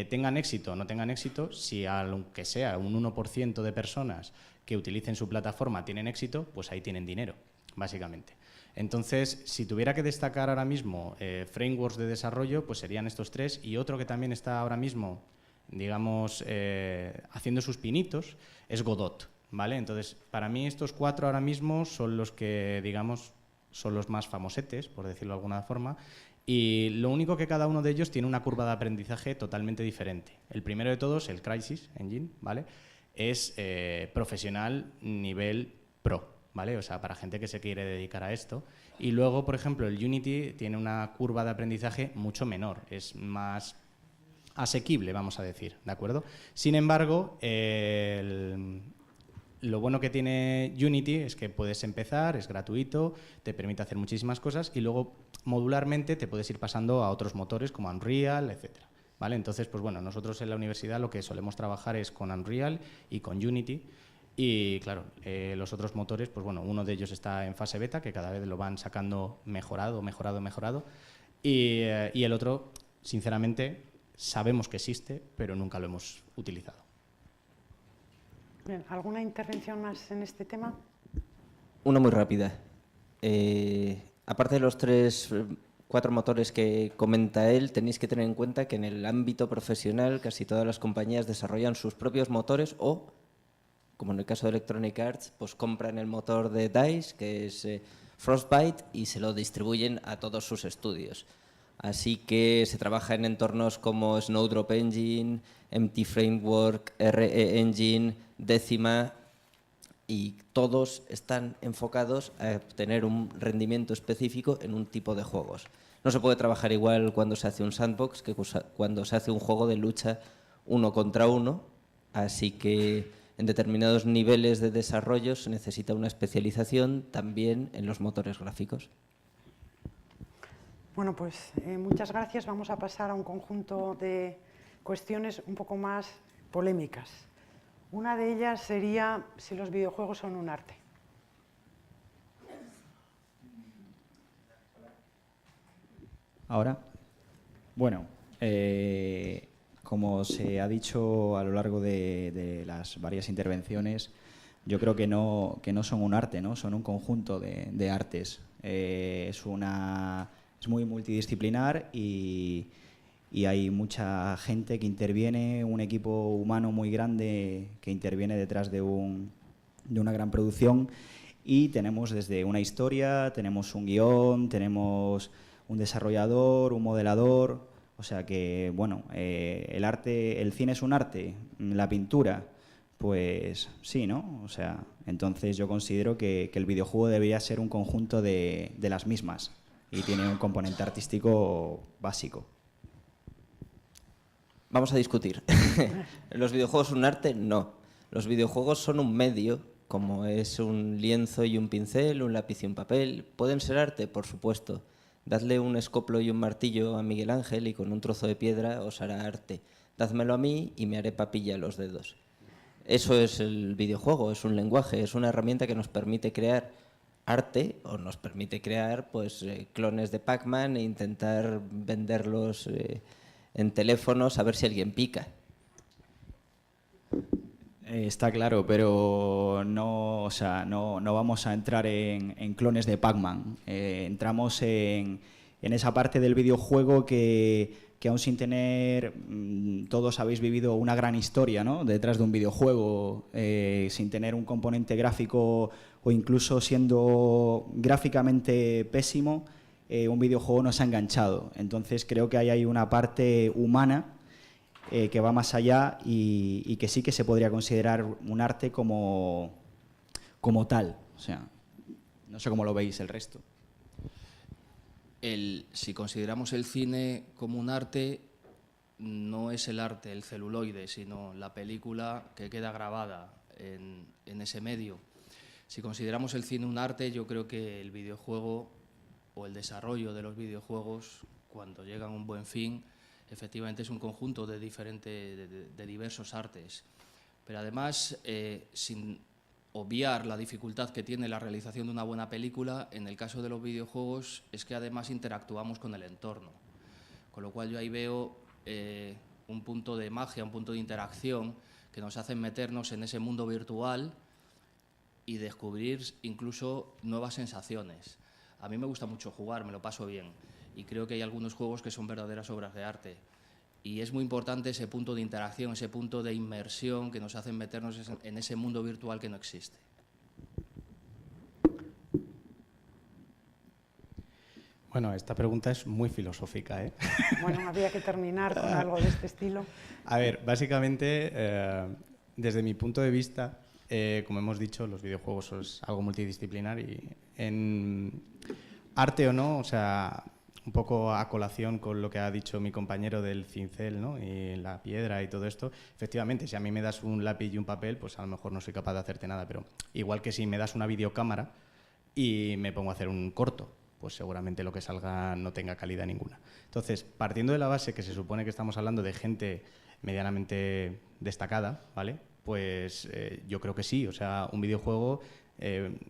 F: tengan éxito o no tengan éxito, si aunque sea un 1% de personas que utilicen su plataforma tienen éxito, pues ahí tienen dinero, básicamente. Entonces, si tuviera que destacar ahora mismo frameworks de desarrollo, pues serían estos 3, y otro que también está ahora mismo, digamos, haciendo sus pinitos, es Godot. ¿vale? Entonces, para mí estos 4 ahora mismo son los que, digamos, son los más famosetes, por decirlo de alguna forma, y lo único que cada uno de ellos tiene una curva de aprendizaje totalmente diferente. El primero de todos, el Crysis Engine, ¿vale? Es profesional nivel pro, ¿vale? O sea, para gente que se quiere dedicar a esto. Y luego, por ejemplo, el Unity tiene una curva de aprendizaje mucho menor, es más asequible, vamos a decir, ¿de acuerdo? Sin embargo, lo bueno que tiene Unity es que puedes empezar, es gratuito, te permite hacer muchísimas cosas y luego modularmente te puedes ir pasando a otros motores como Unreal, etcétera, ¿vale? Entonces, pues bueno, nosotros en la universidad lo que solemos trabajar es con Unreal y con Unity. Y claro, los otros motores, pues bueno, uno de ellos está en fase beta, que cada vez lo van sacando mejorado. Y el otro, sinceramente, sabemos que existe, pero nunca lo hemos utilizado.
A: Bien, ¿alguna intervención más en este tema?
C: Una muy rápida. Aparte de los 4 motores que comenta él, tenéis que tener en cuenta que en el ámbito profesional casi todas las compañías desarrollan sus propios motores o, como en el caso de Electronic Arts, pues compran el motor de DICE, que es Frostbite, y se lo distribuyen a todos sus estudios. Así que se trabaja en entornos como Snowdrop Engine, MT Framework, RE Engine, Decima, y todos están enfocados a obtener un rendimiento específico en un tipo de juegos. No se puede trabajar igual cuando se hace un sandbox que cuando se hace un juego de lucha 1 contra 1, así que en determinados niveles de desarrollo se necesita una especialización también en los motores gráficos.
A: Bueno, pues muchas gracias. Vamos a pasar a un conjunto de cuestiones un poco más polémicas. Una de ellas sería si los videojuegos son un arte.
B: Ahora, bueno, como se ha dicho a lo largo de las varias intervenciones, yo creo que no son un arte, ¿no? Son un conjunto de artes. Es muy multidisciplinar y hay mucha gente que interviene, un equipo humano muy grande que interviene detrás de una gran producción, y tenemos desde una historia, tenemos un guión, tenemos un desarrollador, un modelador. O sea que, bueno, el arte, el cine es un arte, la pintura, pues sí, ¿no? O sea, entonces yo considero que el videojuego debería ser un conjunto de las mismas y tiene un componente artístico básico.
C: Vamos a discutir. ¿Los videojuegos son un arte? No. Los videojuegos son un medio, como es un lienzo y un pincel, un lápiz y un papel. ¿Pueden ser arte? Por supuesto. Dadle un escoplo y un martillo a Miguel Ángel y con un trozo de piedra os hará arte. Dádmelo a mí y me haré papilla a los dedos. Eso es el videojuego, es un lenguaje, es una herramienta que nos permite crear arte o nos permite crear pues, clones de Pac-Man e intentar venderlos en teléfonos a ver si alguien pica.
B: Está claro, pero no, o sea, no vamos a entrar en clones de Pac-Man. Entramos en esa parte del videojuego que aún sin tener, todos habéis vivido una gran historia, ¿no?, detrás de un videojuego, sin tener un componente gráfico o incluso siendo gráficamente pésimo, un videojuego nos ha enganchado. Entonces creo que ahí hay una parte humana que va más allá y que sí que se podría considerar un arte como tal. O sea, no sé cómo lo veis el resto.
E: Si consideramos el cine como un arte, no es el arte, el celuloide, sino la película que queda grabada en ese medio. Si consideramos el cine un arte, yo creo que el videojuego o el desarrollo de los videojuegos, cuando llegan a un buen fin, efectivamente es un conjunto de diversos artes. Pero además, sin obviar la dificultad que tiene la realización de una buena película, en el caso de los videojuegos es que además interactuamos con el entorno. Con lo cual yo ahí veo un punto de magia, un punto de interacción que nos hace meternos en ese mundo virtual y descubrir incluso nuevas sensaciones. A mí me gusta mucho jugar, me lo paso bien y creo que hay algunos juegos que son verdaderas obras de arte. Y es muy importante ese punto de interacción, ese punto de inmersión que nos hacen meternos en ese mundo virtual que no existe.
F: Bueno, esta pregunta es muy filosófica, ¿eh?
A: Bueno, había que terminar con algo de este estilo.
F: A ver, básicamente, desde mi punto de vista, como hemos dicho, los videojuegos es algo multidisciplinar y en arte o no, o sea, un poco a colación con lo que ha dicho mi compañero del cincel, ¿no? Y la piedra y todo esto, efectivamente, si a mí me das un lápiz y un papel, pues a lo mejor no soy capaz de hacerte nada, pero igual que si me das una videocámara y me pongo a hacer un corto, pues seguramente lo que salga no tenga calidad ninguna. Entonces, partiendo de la base que se supone que estamos hablando de gente medianamente destacada, ¿vale? Pues yo creo que sí, o sea, un videojuego,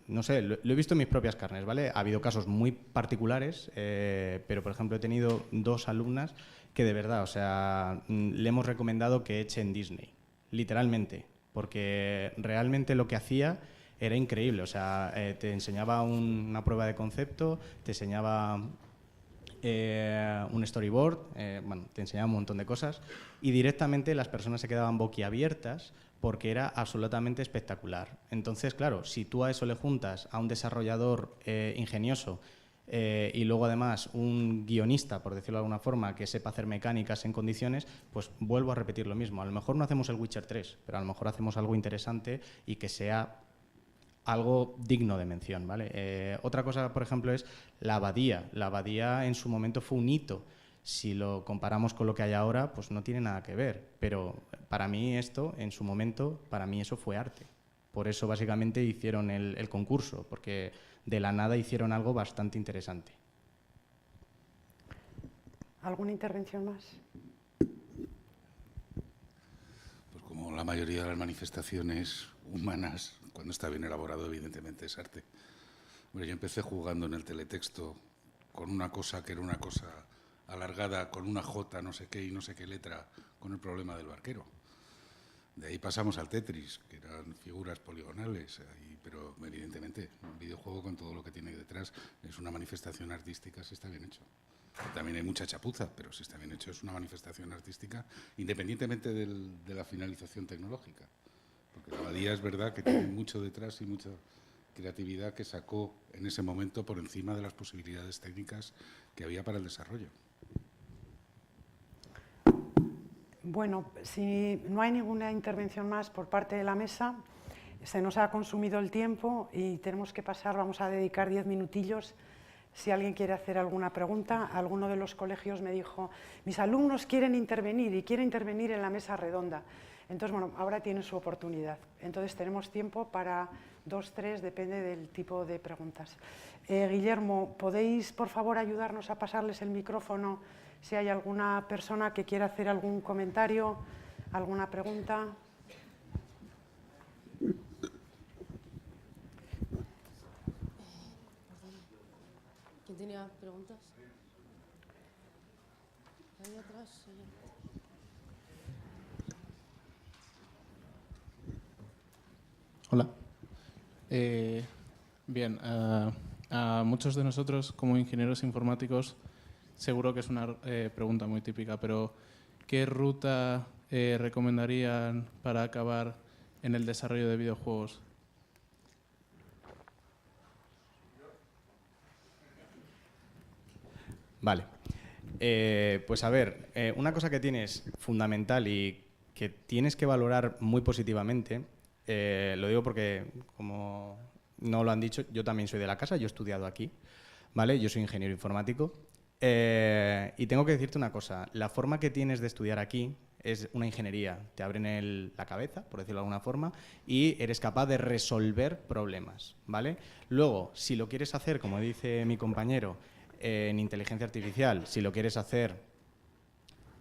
F: no sé, lo he visto en mis propias carnes, ¿vale? Ha habido casos muy particulares, pero por ejemplo he tenido 2 alumnas que de verdad, o sea, le hemos recomendado que echen Disney, literalmente, porque realmente lo que hacía era increíble, o sea, te enseñaba una prueba de concepto, te enseñaba un storyboard, bueno, te enseñaba un montón de cosas y directamente las personas se quedaban boquiabiertas porque era absolutamente espectacular. Entonces, claro, si tú a eso le juntas a un desarrollador ingenioso y luego además un guionista, por decirlo de alguna forma, que sepa hacer mecánicas en condiciones, pues vuelvo a repetir lo mismo. A lo mejor no hacemos el Witcher 3, pero a lo mejor hacemos algo interesante y que sea algo digno de mención, ¿vale? Otra cosa, por ejemplo, es la abadía. La abadía en su momento fue un hito. Si lo comparamos con lo que hay ahora, pues no tiene nada que ver. Pero para mí esto, en su momento, para mí eso fue arte. Por eso básicamente hicieron el concurso, porque de la nada hicieron algo bastante interesante.
A: ¿Alguna intervención más?
D: Pues como la mayoría de las manifestaciones humanas, cuando está bien elaborado, evidentemente es arte. Bueno, yo empecé jugando en el teletexto con una cosa que era una cosa alargada, con una J, no sé qué y no sé qué letra, con el problema del barquero. De ahí pasamos al Tetris, que eran figuras poligonales, pero evidentemente un videojuego con todo lo que tiene detrás es una manifestación artística si está bien hecho. También hay mucha chapuza, pero si está bien hecho es una manifestación artística independientemente de la finalización tecnológica. Porque la abadía es verdad que tiene mucho detrás y mucha creatividad que sacó en ese momento por encima de las posibilidades técnicas que había para el desarrollo.
A: Bueno, si no hay ninguna intervención más por parte de la mesa, se nos ha consumido el tiempo y tenemos que pasar, vamos a dedicar 10 minutillos. Si alguien quiere hacer alguna pregunta, alguno de los colegios me dijo, mis alumnos quieren intervenir y quieren intervenir en la mesa redonda. Entonces, bueno, ahora tienen su oportunidad. Entonces, tenemos tiempo para 2, 3, depende del tipo de preguntas. Guillermo, ¿podéis, por favor, ayudarnos a pasarles el micrófono si hay alguna persona que quiera hacer algún comentario, alguna pregunta?
G: ¿Quién tenía preguntas? Ahí atrás, sí.
H: Hola. Bien, a muchos de nosotros como ingenieros informáticos seguro que es una pregunta muy típica, pero ¿qué ruta recomendarían para acabar en el desarrollo de videojuegos?
F: Vale. Pues a ver, una cosa que tienes fundamental y que tienes que valorar muy positivamente, lo digo porque, como no lo han dicho, yo también soy de la casa, yo he estudiado aquí, ¿vale? Yo soy ingeniero informático y tengo que decirte una cosa, la forma que tienes de estudiar aquí es una ingeniería, te abren la cabeza, por decirlo de alguna forma, y eres capaz de resolver problemas, ¿vale? Luego, si lo quieres hacer, como dice mi compañero, en inteligencia artificial, si lo quieres hacer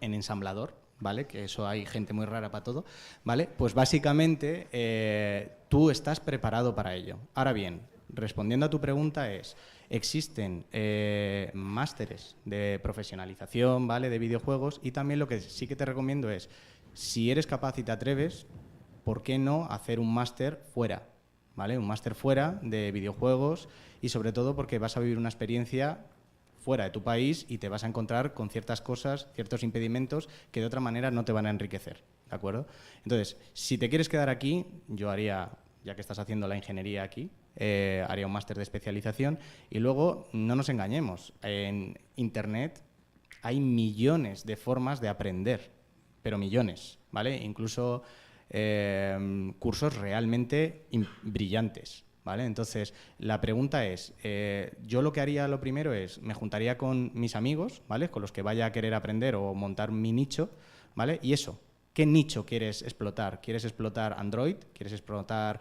F: en ensamblador, ¿vale? Que eso hay gente muy rara para todo, ¿vale? Pues básicamente tú estás preparado para ello. Ahora bien, respondiendo a tu pregunta existen másteres de profesionalización, ¿vale? De videojuegos y también lo que sí que te recomiendo es, si eres capaz y te atreves, ¿por qué no hacer un máster fuera? ¿Vale? Un máster fuera de videojuegos y sobre todo porque vas a vivir una experiencia fuera de tu país y te vas a encontrar con ciertas cosas, ciertos impedimentos que de otra manera no te van a enriquecer, ¿de acuerdo? Entonces, si te quieres quedar aquí, yo haría, ya que estás haciendo la ingeniería aquí, haría un máster de especialización y luego, no nos engañemos, en Internet hay millones de formas de aprender, pero millones, ¿vale? Incluso cursos realmente brillantes, ¿vale? Entonces, la pregunta es, yo lo que haría lo primero es, me juntaría con mis amigos, ¿vale? Con los que vaya a querer aprender o montar mi nicho, ¿vale? Y eso, ¿qué nicho quieres explotar? ¿Quieres explotar Android? ¿Quieres explotar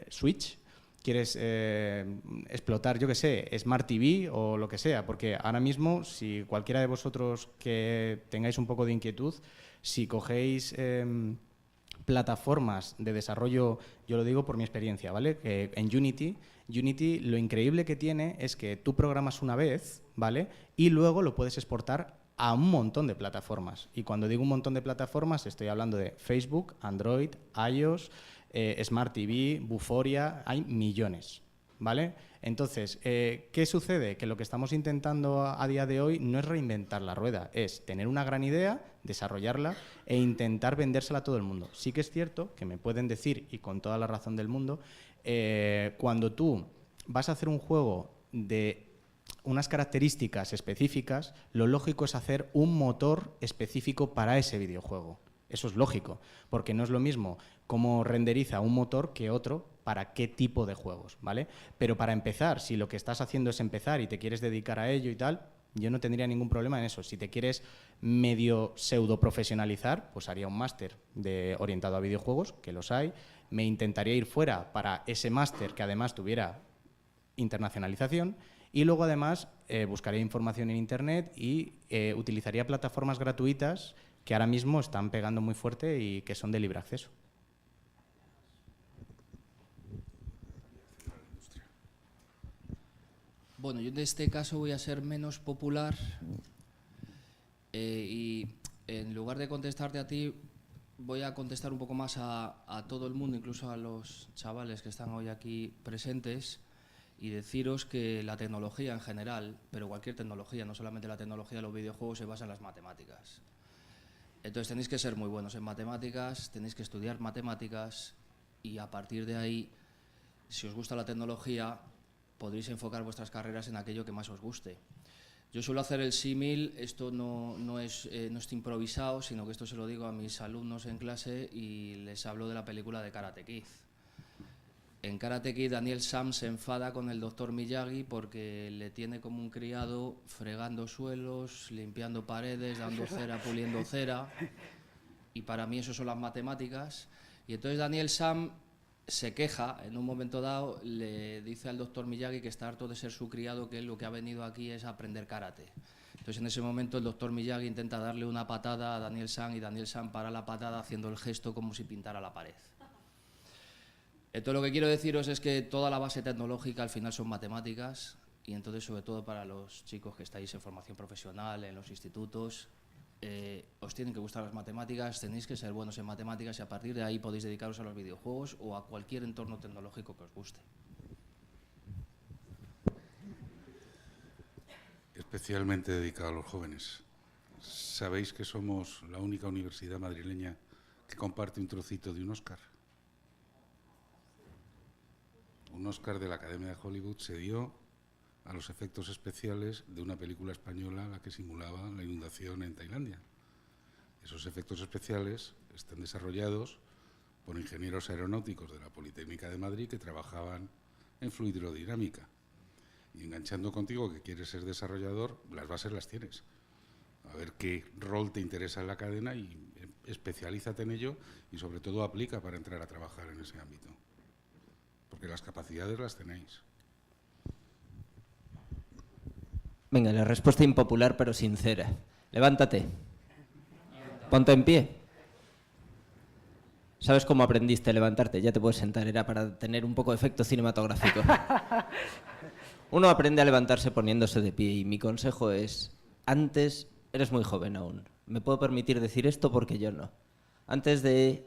F: Switch? ¿Quieres explotar, yo qué sé, Smart TV o lo que sea? Porque ahora mismo, si cualquiera de vosotros que tengáis un poco de inquietud, si cogéis plataformas de desarrollo, yo lo digo por mi experiencia, ¿vale? En Unity lo increíble que tiene es que tú programas una vez, ¿vale? Y luego lo puedes exportar a un montón de plataformas. Y cuando digo un montón de plataformas, estoy hablando de Facebook, Android, iOS, Smart TV, Vuforia, hay millones, ¿vale? Entonces, ¿qué sucede? Que lo que estamos intentando a día de hoy no es reinventar la rueda, es tener una gran idea, desarrollarla e intentar vendérsela a todo el mundo. Sí que es cierto que me pueden decir, y con toda la razón del mundo, cuando tú vas a hacer un juego de unas características específicas, lo lógico es hacer un motor específico para ese videojuego. Eso es lógico, porque no es lo mismo cómo renderiza un motor que otro para qué tipo de juegos, ¿vale? Pero para empezar, si lo que estás haciendo es empezar y te quieres dedicar a ello y tal, yo no tendría ningún problema en eso. Si te quieres medio pseudo profesionalizar, pues haría un máster orientado a videojuegos, que los hay. Me intentaría ir fuera para ese máster que además tuviera internacionalización. Y luego, además, buscaría información en Internet y utilizaría plataformas gratuitas que ahora mismo están pegando muy fuerte y que son de libre acceso.
E: Bueno, yo en este caso voy a ser menos popular y en lugar de contestarte a ti, voy a contestar un poco más a todo el mundo, incluso a los chavales que están hoy aquí presentes, y deciros que la tecnología en general, pero cualquier tecnología, no solamente la tecnología de los videojuegos, se basa en las matemáticas. Entonces tenéis que ser muy buenos en matemáticas, tenéis que estudiar matemáticas y a partir de ahí, si os gusta la tecnología, podréis enfocar vuestras carreras en aquello que más os guste. Yo suelo hacer el símil, esto no es improvisado, sino que esto se lo digo a mis alumnos en clase y les hablo de la película de Karate Kid. En Karate Kid, Daniel Sam se enfada con el Dr. Miyagi porque le tiene como un criado fregando suelos, limpiando paredes, dando cera, puliendo cera. Y para mí eso son las matemáticas. Y entonces Daniel Sam se queja, en un momento dado, le dice al Dr. Miyagi que está harto de ser su criado, que él lo que ha venido aquí es aprender karate. Entonces en ese momento el Dr. Miyagi intenta darle una patada a Daniel Sam y Daniel Sam para la patada haciendo el gesto como si pintara la pared. Entonces lo que quiero deciros es que toda la base tecnológica al final son matemáticas y entonces sobre todo para los chicos que estáis en formación profesional, en los institutos, os tienen que gustar las matemáticas, tenéis que ser buenos en matemáticas y a partir de ahí podéis dedicaros a los videojuegos o a cualquier entorno tecnológico que os guste.
D: Especialmente dedicado a los jóvenes. ¿Sabéis que somos la única universidad madrileña que comparte un trocito de un Oscar? Un Oscar de la Academia de Hollywood se dio a los efectos especiales de una película española la que simulaba la inundación en Tailandia. Esos efectos especiales están desarrollados por ingenieros aeronáuticos de la Politécnica de Madrid que trabajaban en fluidodinámica. Y enganchando contigo que quieres ser desarrollador, las bases las tienes. A ver qué rol te interesa en la cadena y especialízate en ello y sobre todo aplica para entrar a trabajar en ese ámbito. Porque las capacidades las tenéis.
C: Venga, la respuesta impopular pero sincera. Levántate. Ponte en pie. ¿Sabes cómo aprendiste a levantarte? Ya te puedes sentar, era para tener un poco de efecto cinematográfico. Uno aprende a levantarse poniéndose de pie y mi consejo es, antes, eres muy joven aún, me puedo permitir decir esto porque yo no. Antes de,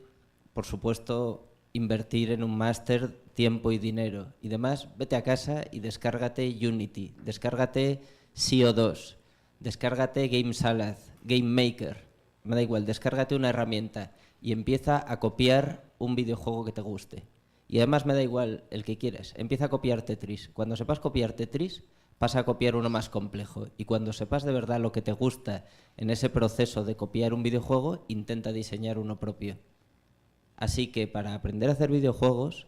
C: por supuesto, invertir en un máster, tiempo y dinero y demás, vete a casa y descárgate Unity, descárgate CO2, descárgate Game Salad, Game Maker, me da igual, descárgate una herramienta y empieza a copiar un videojuego que te guste. Y además me da igual el que quieras, empieza a copiar Tetris. Cuando sepas copiar Tetris, pasa a copiar uno más complejo. Y cuando sepas de verdad lo que te gusta en ese proceso de copiar un videojuego, intenta diseñar uno propio. Así que para aprender a hacer videojuegos,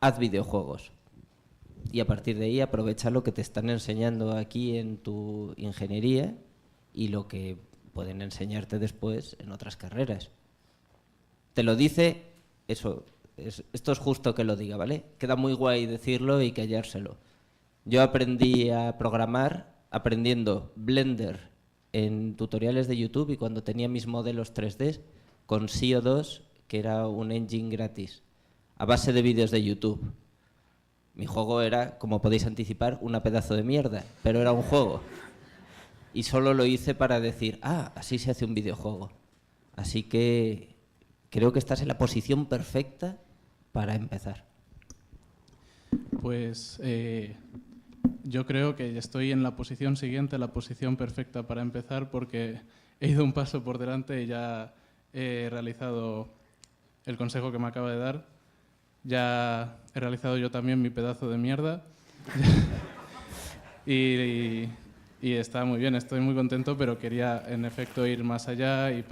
C: haz videojuegos. Y a partir de ahí aprovecha lo que te están enseñando aquí en tu ingeniería y lo que pueden enseñarte después en otras carreras. Te lo dice, esto es justo que lo diga, ¿vale? Queda muy guay decirlo y callárselo. Yo aprendí a programar aprendiendo Blender en tutoriales de YouTube y cuando tenía mis modelos 3D con CO2, que era un engine gratis, a base de vídeos de YouTube. Mi juego era, como podéis anticipar, una pedazo de mierda, pero era un juego. Y solo lo hice para decir, así se hace un videojuego. Así que creo que estás en la posición perfecta para empezar.
H: Pues yo creo que estoy en la posición siguiente, la posición perfecta para empezar, porque he ido un paso por delante y ya he realizado el consejo que me acaba de dar. Ya he realizado yo también mi pedazo de mierda. y está muy bien, estoy muy contento, pero quería en efecto ir más allá y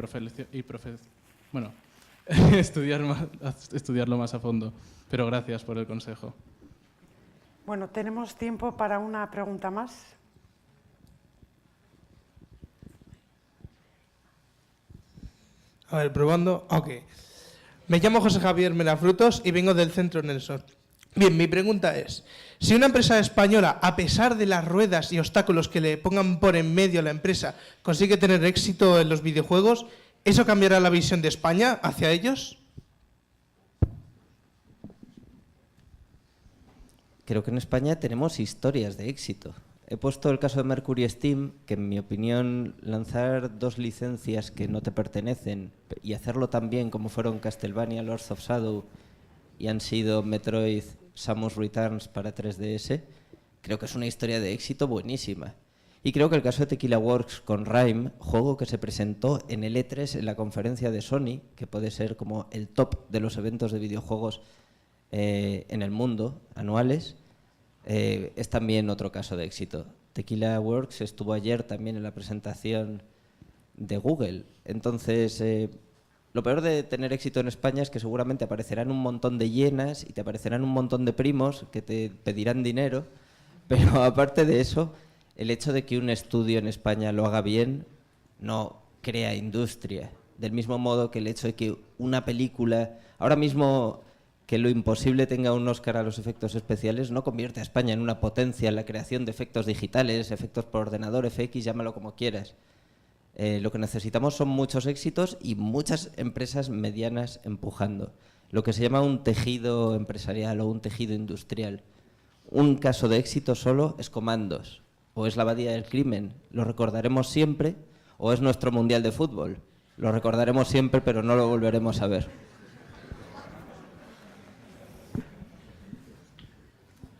H: estudiarlo más a fondo. Pero gracias por el consejo.
A: Bueno, tenemos tiempo para una pregunta más.
I: A ver, probando. Ok. Me llamo José Javier Melafrutos y vengo del Centro Nelson. Bien, mi pregunta es, si una empresa española, a pesar de las ruedas y obstáculos que le pongan por en medio a la empresa, consigue tener éxito en los videojuegos, ¿eso cambiará la visión de España hacia ellos?
C: Creo que en España tenemos historias de éxito. He puesto el caso de Mercury Steam, que en mi opinión lanzar 2 licencias que no te pertenecen y hacerlo tan bien como fueron Castlevania, Lords of Shadow y han sido Metroid Samus Returns para 3DS, creo que es una historia de éxito buenísima. Y creo que el caso de Tequila Works con Rime, juego que se presentó en el E3 en la conferencia de Sony, que puede ser como el top de los eventos de videojuegos en el mundo anuales, es también otro caso de éxito. Tequila Works estuvo ayer también en la presentación de Google. Entonces, lo peor de tener éxito en España es que seguramente aparecerán un montón de hienas y te aparecerán un montón de primos que te pedirán dinero, pero aparte de eso, el hecho de que un estudio en España lo haga bien no crea industria. Del mismo modo que el hecho de que una película, ahora mismo que Lo Imposible tenga un Oscar a los efectos especiales, no convierte a España en una potencia en la creación de efectos digitales, efectos por ordenador, FX, llámalo como quieras. Lo que necesitamos son muchos éxitos y muchas empresas medianas empujando. Lo que se llama un tejido empresarial o un tejido industrial. Un caso de éxito solo es Comandos, o es La Abadía del Crimen. Lo recordaremos siempre, o es nuestro Mundial de Fútbol. Lo recordaremos siempre, pero no lo volveremos a ver.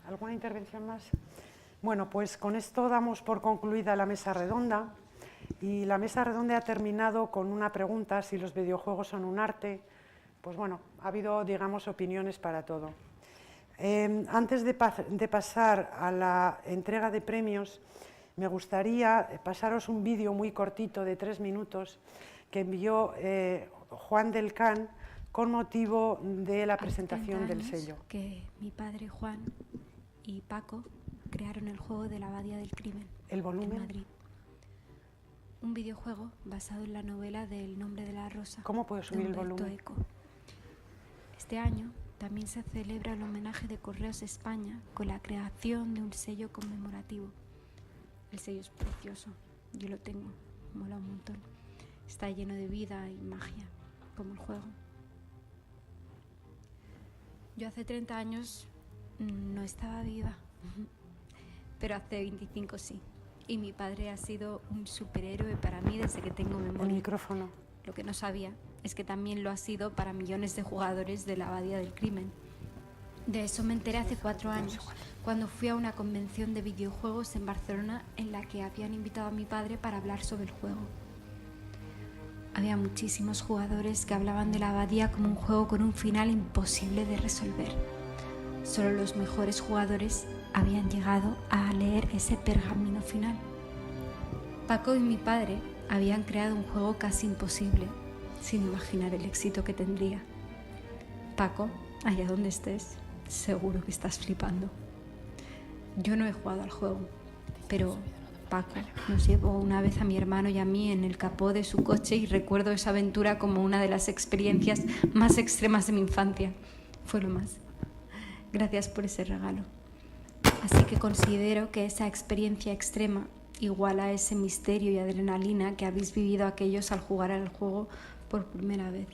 A: ¿Alguna intervención más? Bueno, pues con esto damos por concluida la mesa redonda. Y la mesa redonda ha terminado con una pregunta, si los videojuegos son un arte. Pues bueno, ha habido, digamos, opiniones para todo. Antes de pasar a la entrega de premios, me gustaría pasaros un vídeo muy cortito de 3 minutos que envió Juan del Can con motivo de la presentación del sello.
J: Que mi padre Juan y Paco crearon el juego de La Abadía del Crimen.
A: ¿El volumen?
J: En Madrid. Un videojuego basado en la novela del Nombre de la Rosa.
A: ¿Cómo puedo subir el volumen?
J: Eco. Este año también se celebra el homenaje de Correos España con la creación de un sello conmemorativo. El sello es precioso, yo lo tengo, mola un montón. Está lleno de vida y magia, como el juego. Yo hace 30 años no estaba viva, pero hace 25 sí. Y mi padre ha sido un superhéroe para mí desde que tengo memoria.
A: El micrófono.
J: Lo que no sabía es que también lo ha sido para millones de jugadores de La Abadía del Crimen. De eso me enteré hace 4 años, cuando fui a una convención de videojuegos en Barcelona en la que habían invitado a mi padre para hablar sobre el juego. Había muchísimos jugadores que hablaban de la abadía como un juego con un final imposible de resolver. Solo los mejores jugadores habían llegado a leer ese pergamino final. Paco y mi padre habían creado un juego casi imposible, sin imaginar el éxito que tendría. Paco, allá donde estés, seguro que estás flipando. Yo no he jugado al juego, pero Paco nos llevó una vez a mi hermano y a mí en el capó de su coche y recuerdo esa aventura como una de las experiencias más extremas de mi infancia. Fue lo más. Gracias por ese regalo. Así que considero que esa experiencia extrema iguala ese misterio y adrenalina que habéis vivido aquellos al jugar al juego por primera vez.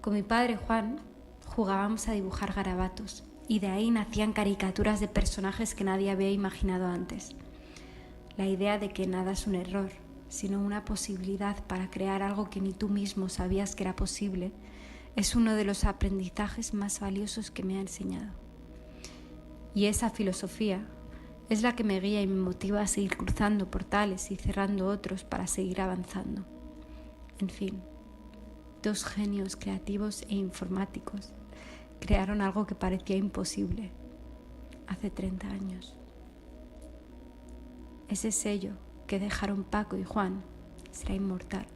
J: Con mi padre Juan jugábamos a dibujar garabatos y de ahí nacían caricaturas de personajes que nadie había imaginado antes. La idea de que nada es un error, sino una posibilidad para crear algo que ni tú mismo sabías que era posible, es uno de los aprendizajes más valiosos que me ha enseñado. Y esa filosofía es la que me guía y me motiva a seguir cruzando portales y cerrando otros para seguir avanzando. En fin, 2 genios creativos e informáticos crearon algo que parecía imposible hace 30 años. Ese sello que dejaron Paco y Juan será inmortal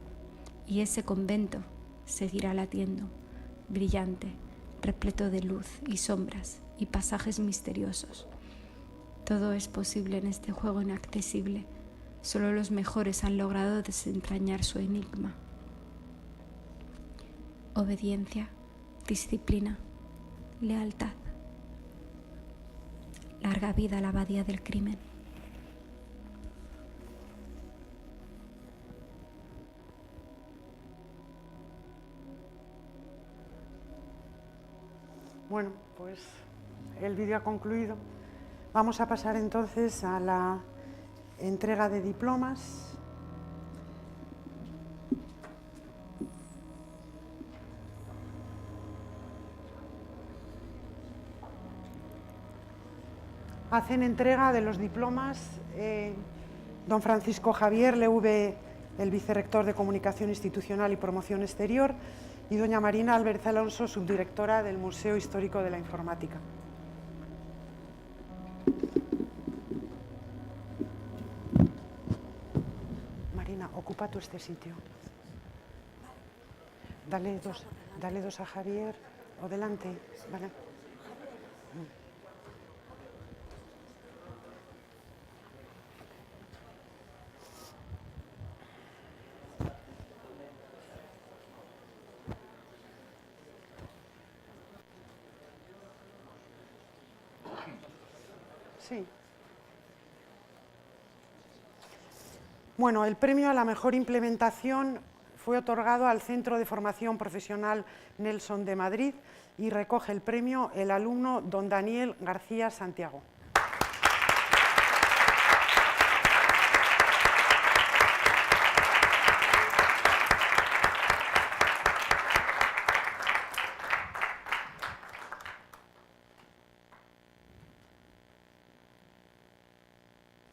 J: y ese convento seguirá latiendo, brillante, repleto de luz y sombras y pasajes misteriosos. Todo es posible en este juego inaccesible. Solo los mejores han logrado desentrañar su enigma. Obediencia, disciplina, lealtad. Larga vida a la abadía del crimen.
A: Bueno, pues el vídeo ha concluido. Vamos a pasar entonces a la entrega de diplomas. Hacen entrega de los diplomas don Francisco Javier Leuve, el vicerrector de Comunicación Institucional y Promoción Exterior, y doña Marina Álvarez Alonso, subdirectora del Museo Histórico de la Informática. Marina, ocupa tú este sitio. Dale dos a Javier o delante, ¿vale? Sí. Bueno, el premio a la mejor implementación fue otorgado al Centro de Formación Profesional Nelson de Madrid y recoge el premio el alumno don Daniel García Santiago.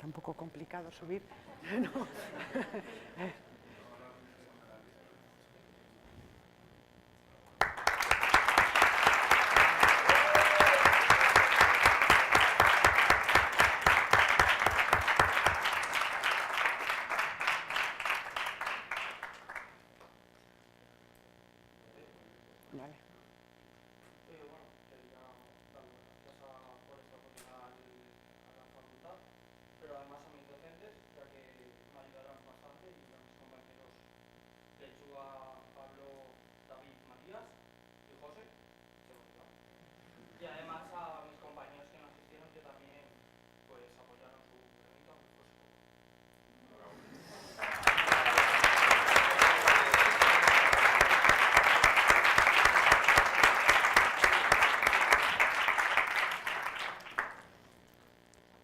A: Un poco complicado subir. No. Vale.
K: Pero además a mis docentes, ya que me ayudarán bastante, y a mis compañeros Lechuga, Pablo, David, Matías y José. Y además a mis compañeros que no asistieron, que también pues apoyaron su premio.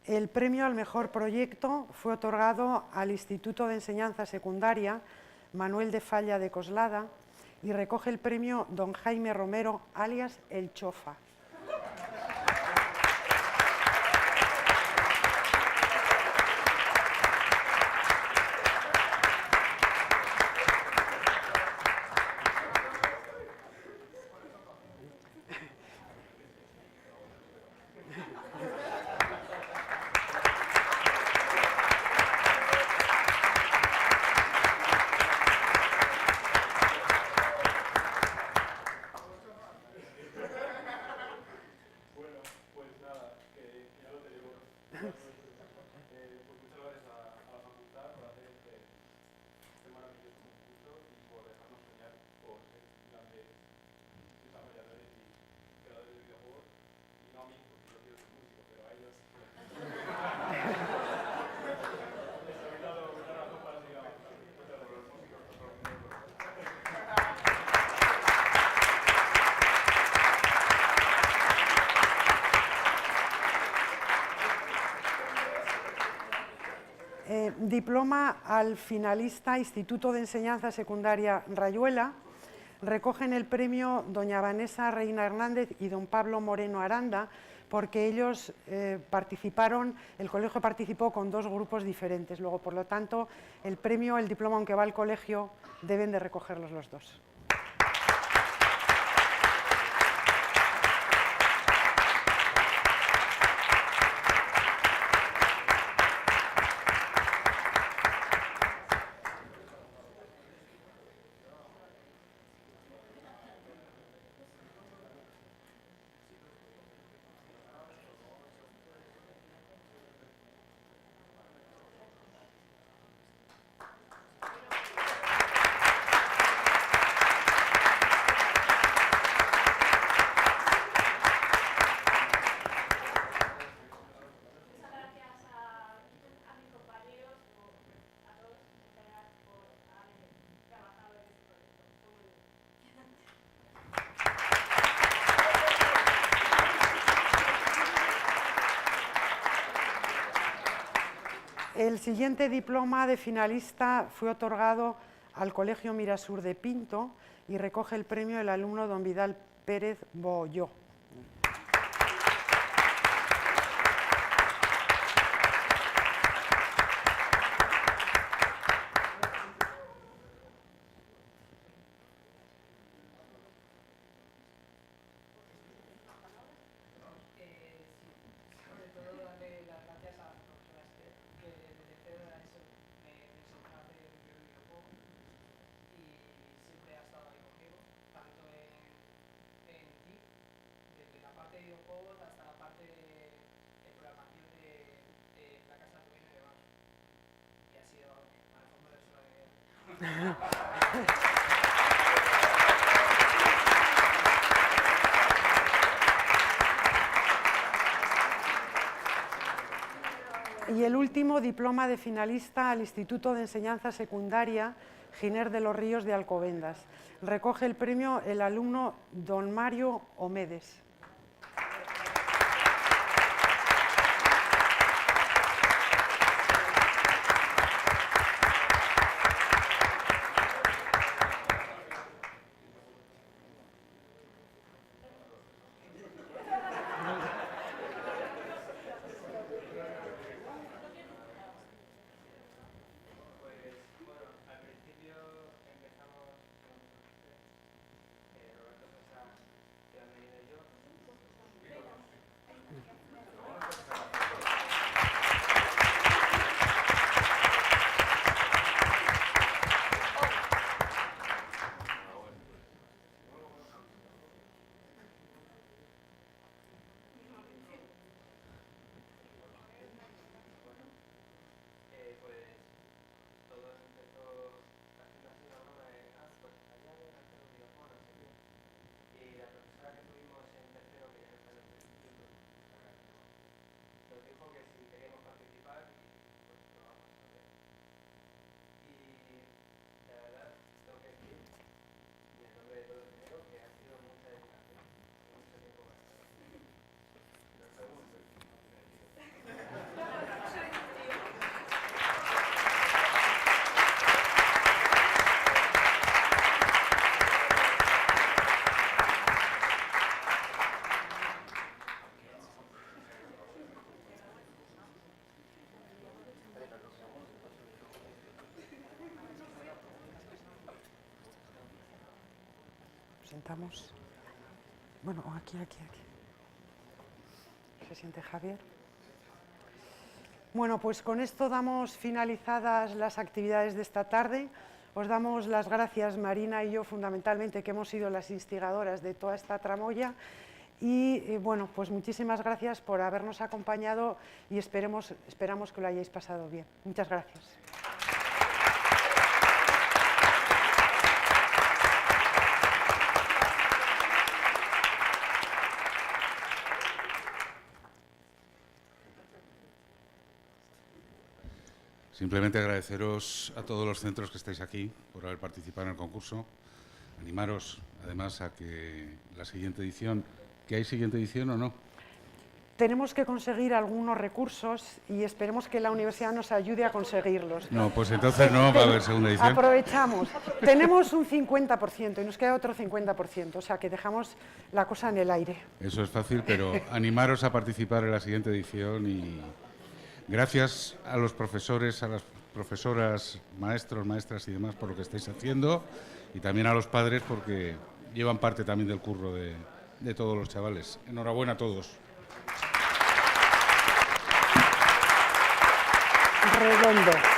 A: El premio al mejor proyecto fue otorgado al Instituto de Enseñanza Secundaria Manuel de Falla de Coslada y recoge el premio don Jaime Romero, alias El Chofa. Diploma al finalista Instituto de Enseñanza Secundaria Rayuela. Recogen el premio doña Vanessa Reina Hernández y don Pablo Moreno Aranda, porque ellos participaron, el colegio participó con 2 grupos diferentes. Luego, por lo tanto, el premio, el diploma, aunque va al colegio, deben de recogerlos los 2. El siguiente diploma de finalista fue otorgado al Colegio Mirasur de Pinto y recoge el premio el alumno don Vidal Pérez Boyó. Y el último, diploma de finalista al Instituto de Enseñanza Secundaria Giner de los Ríos de Alcobendas. Recoge el premio el alumno don Mario Omedes.
L: Roberto Sosa, Ciudad Medina y yo.
A: sentamos. Bueno, aquí. ¿Se siente Javier? Bueno, pues con esto damos finalizadas las actividades de esta tarde. Os damos las gracias, Marina y yo, fundamentalmente, que hemos sido las instigadoras de toda esta tramoya. Y bueno, pues muchísimas gracias por habernos acompañado y esperamos que lo hayáis pasado bien. Muchas gracias.
D: Simplemente agradeceros a todos los centros que estáis aquí por haber participado en el concurso. Animaros, además, a que la siguiente edición, ¿que hay siguiente edición o no?
A: Tenemos que conseguir algunos recursos y esperemos que la universidad nos ayude a conseguirlos.
D: No, pues entonces no va a haber segunda edición.
A: Aprovechamos. Tenemos un 50% y nos queda otro 50%, o sea que dejamos la cosa en el aire.
D: Eso es fácil, pero animaros a participar en la siguiente edición y gracias a los profesores, a las profesoras, maestros, maestras y demás por lo que estáis haciendo y también a los padres porque llevan parte también del curro de todos los chavales. Enhorabuena a todos.
A: Redondo.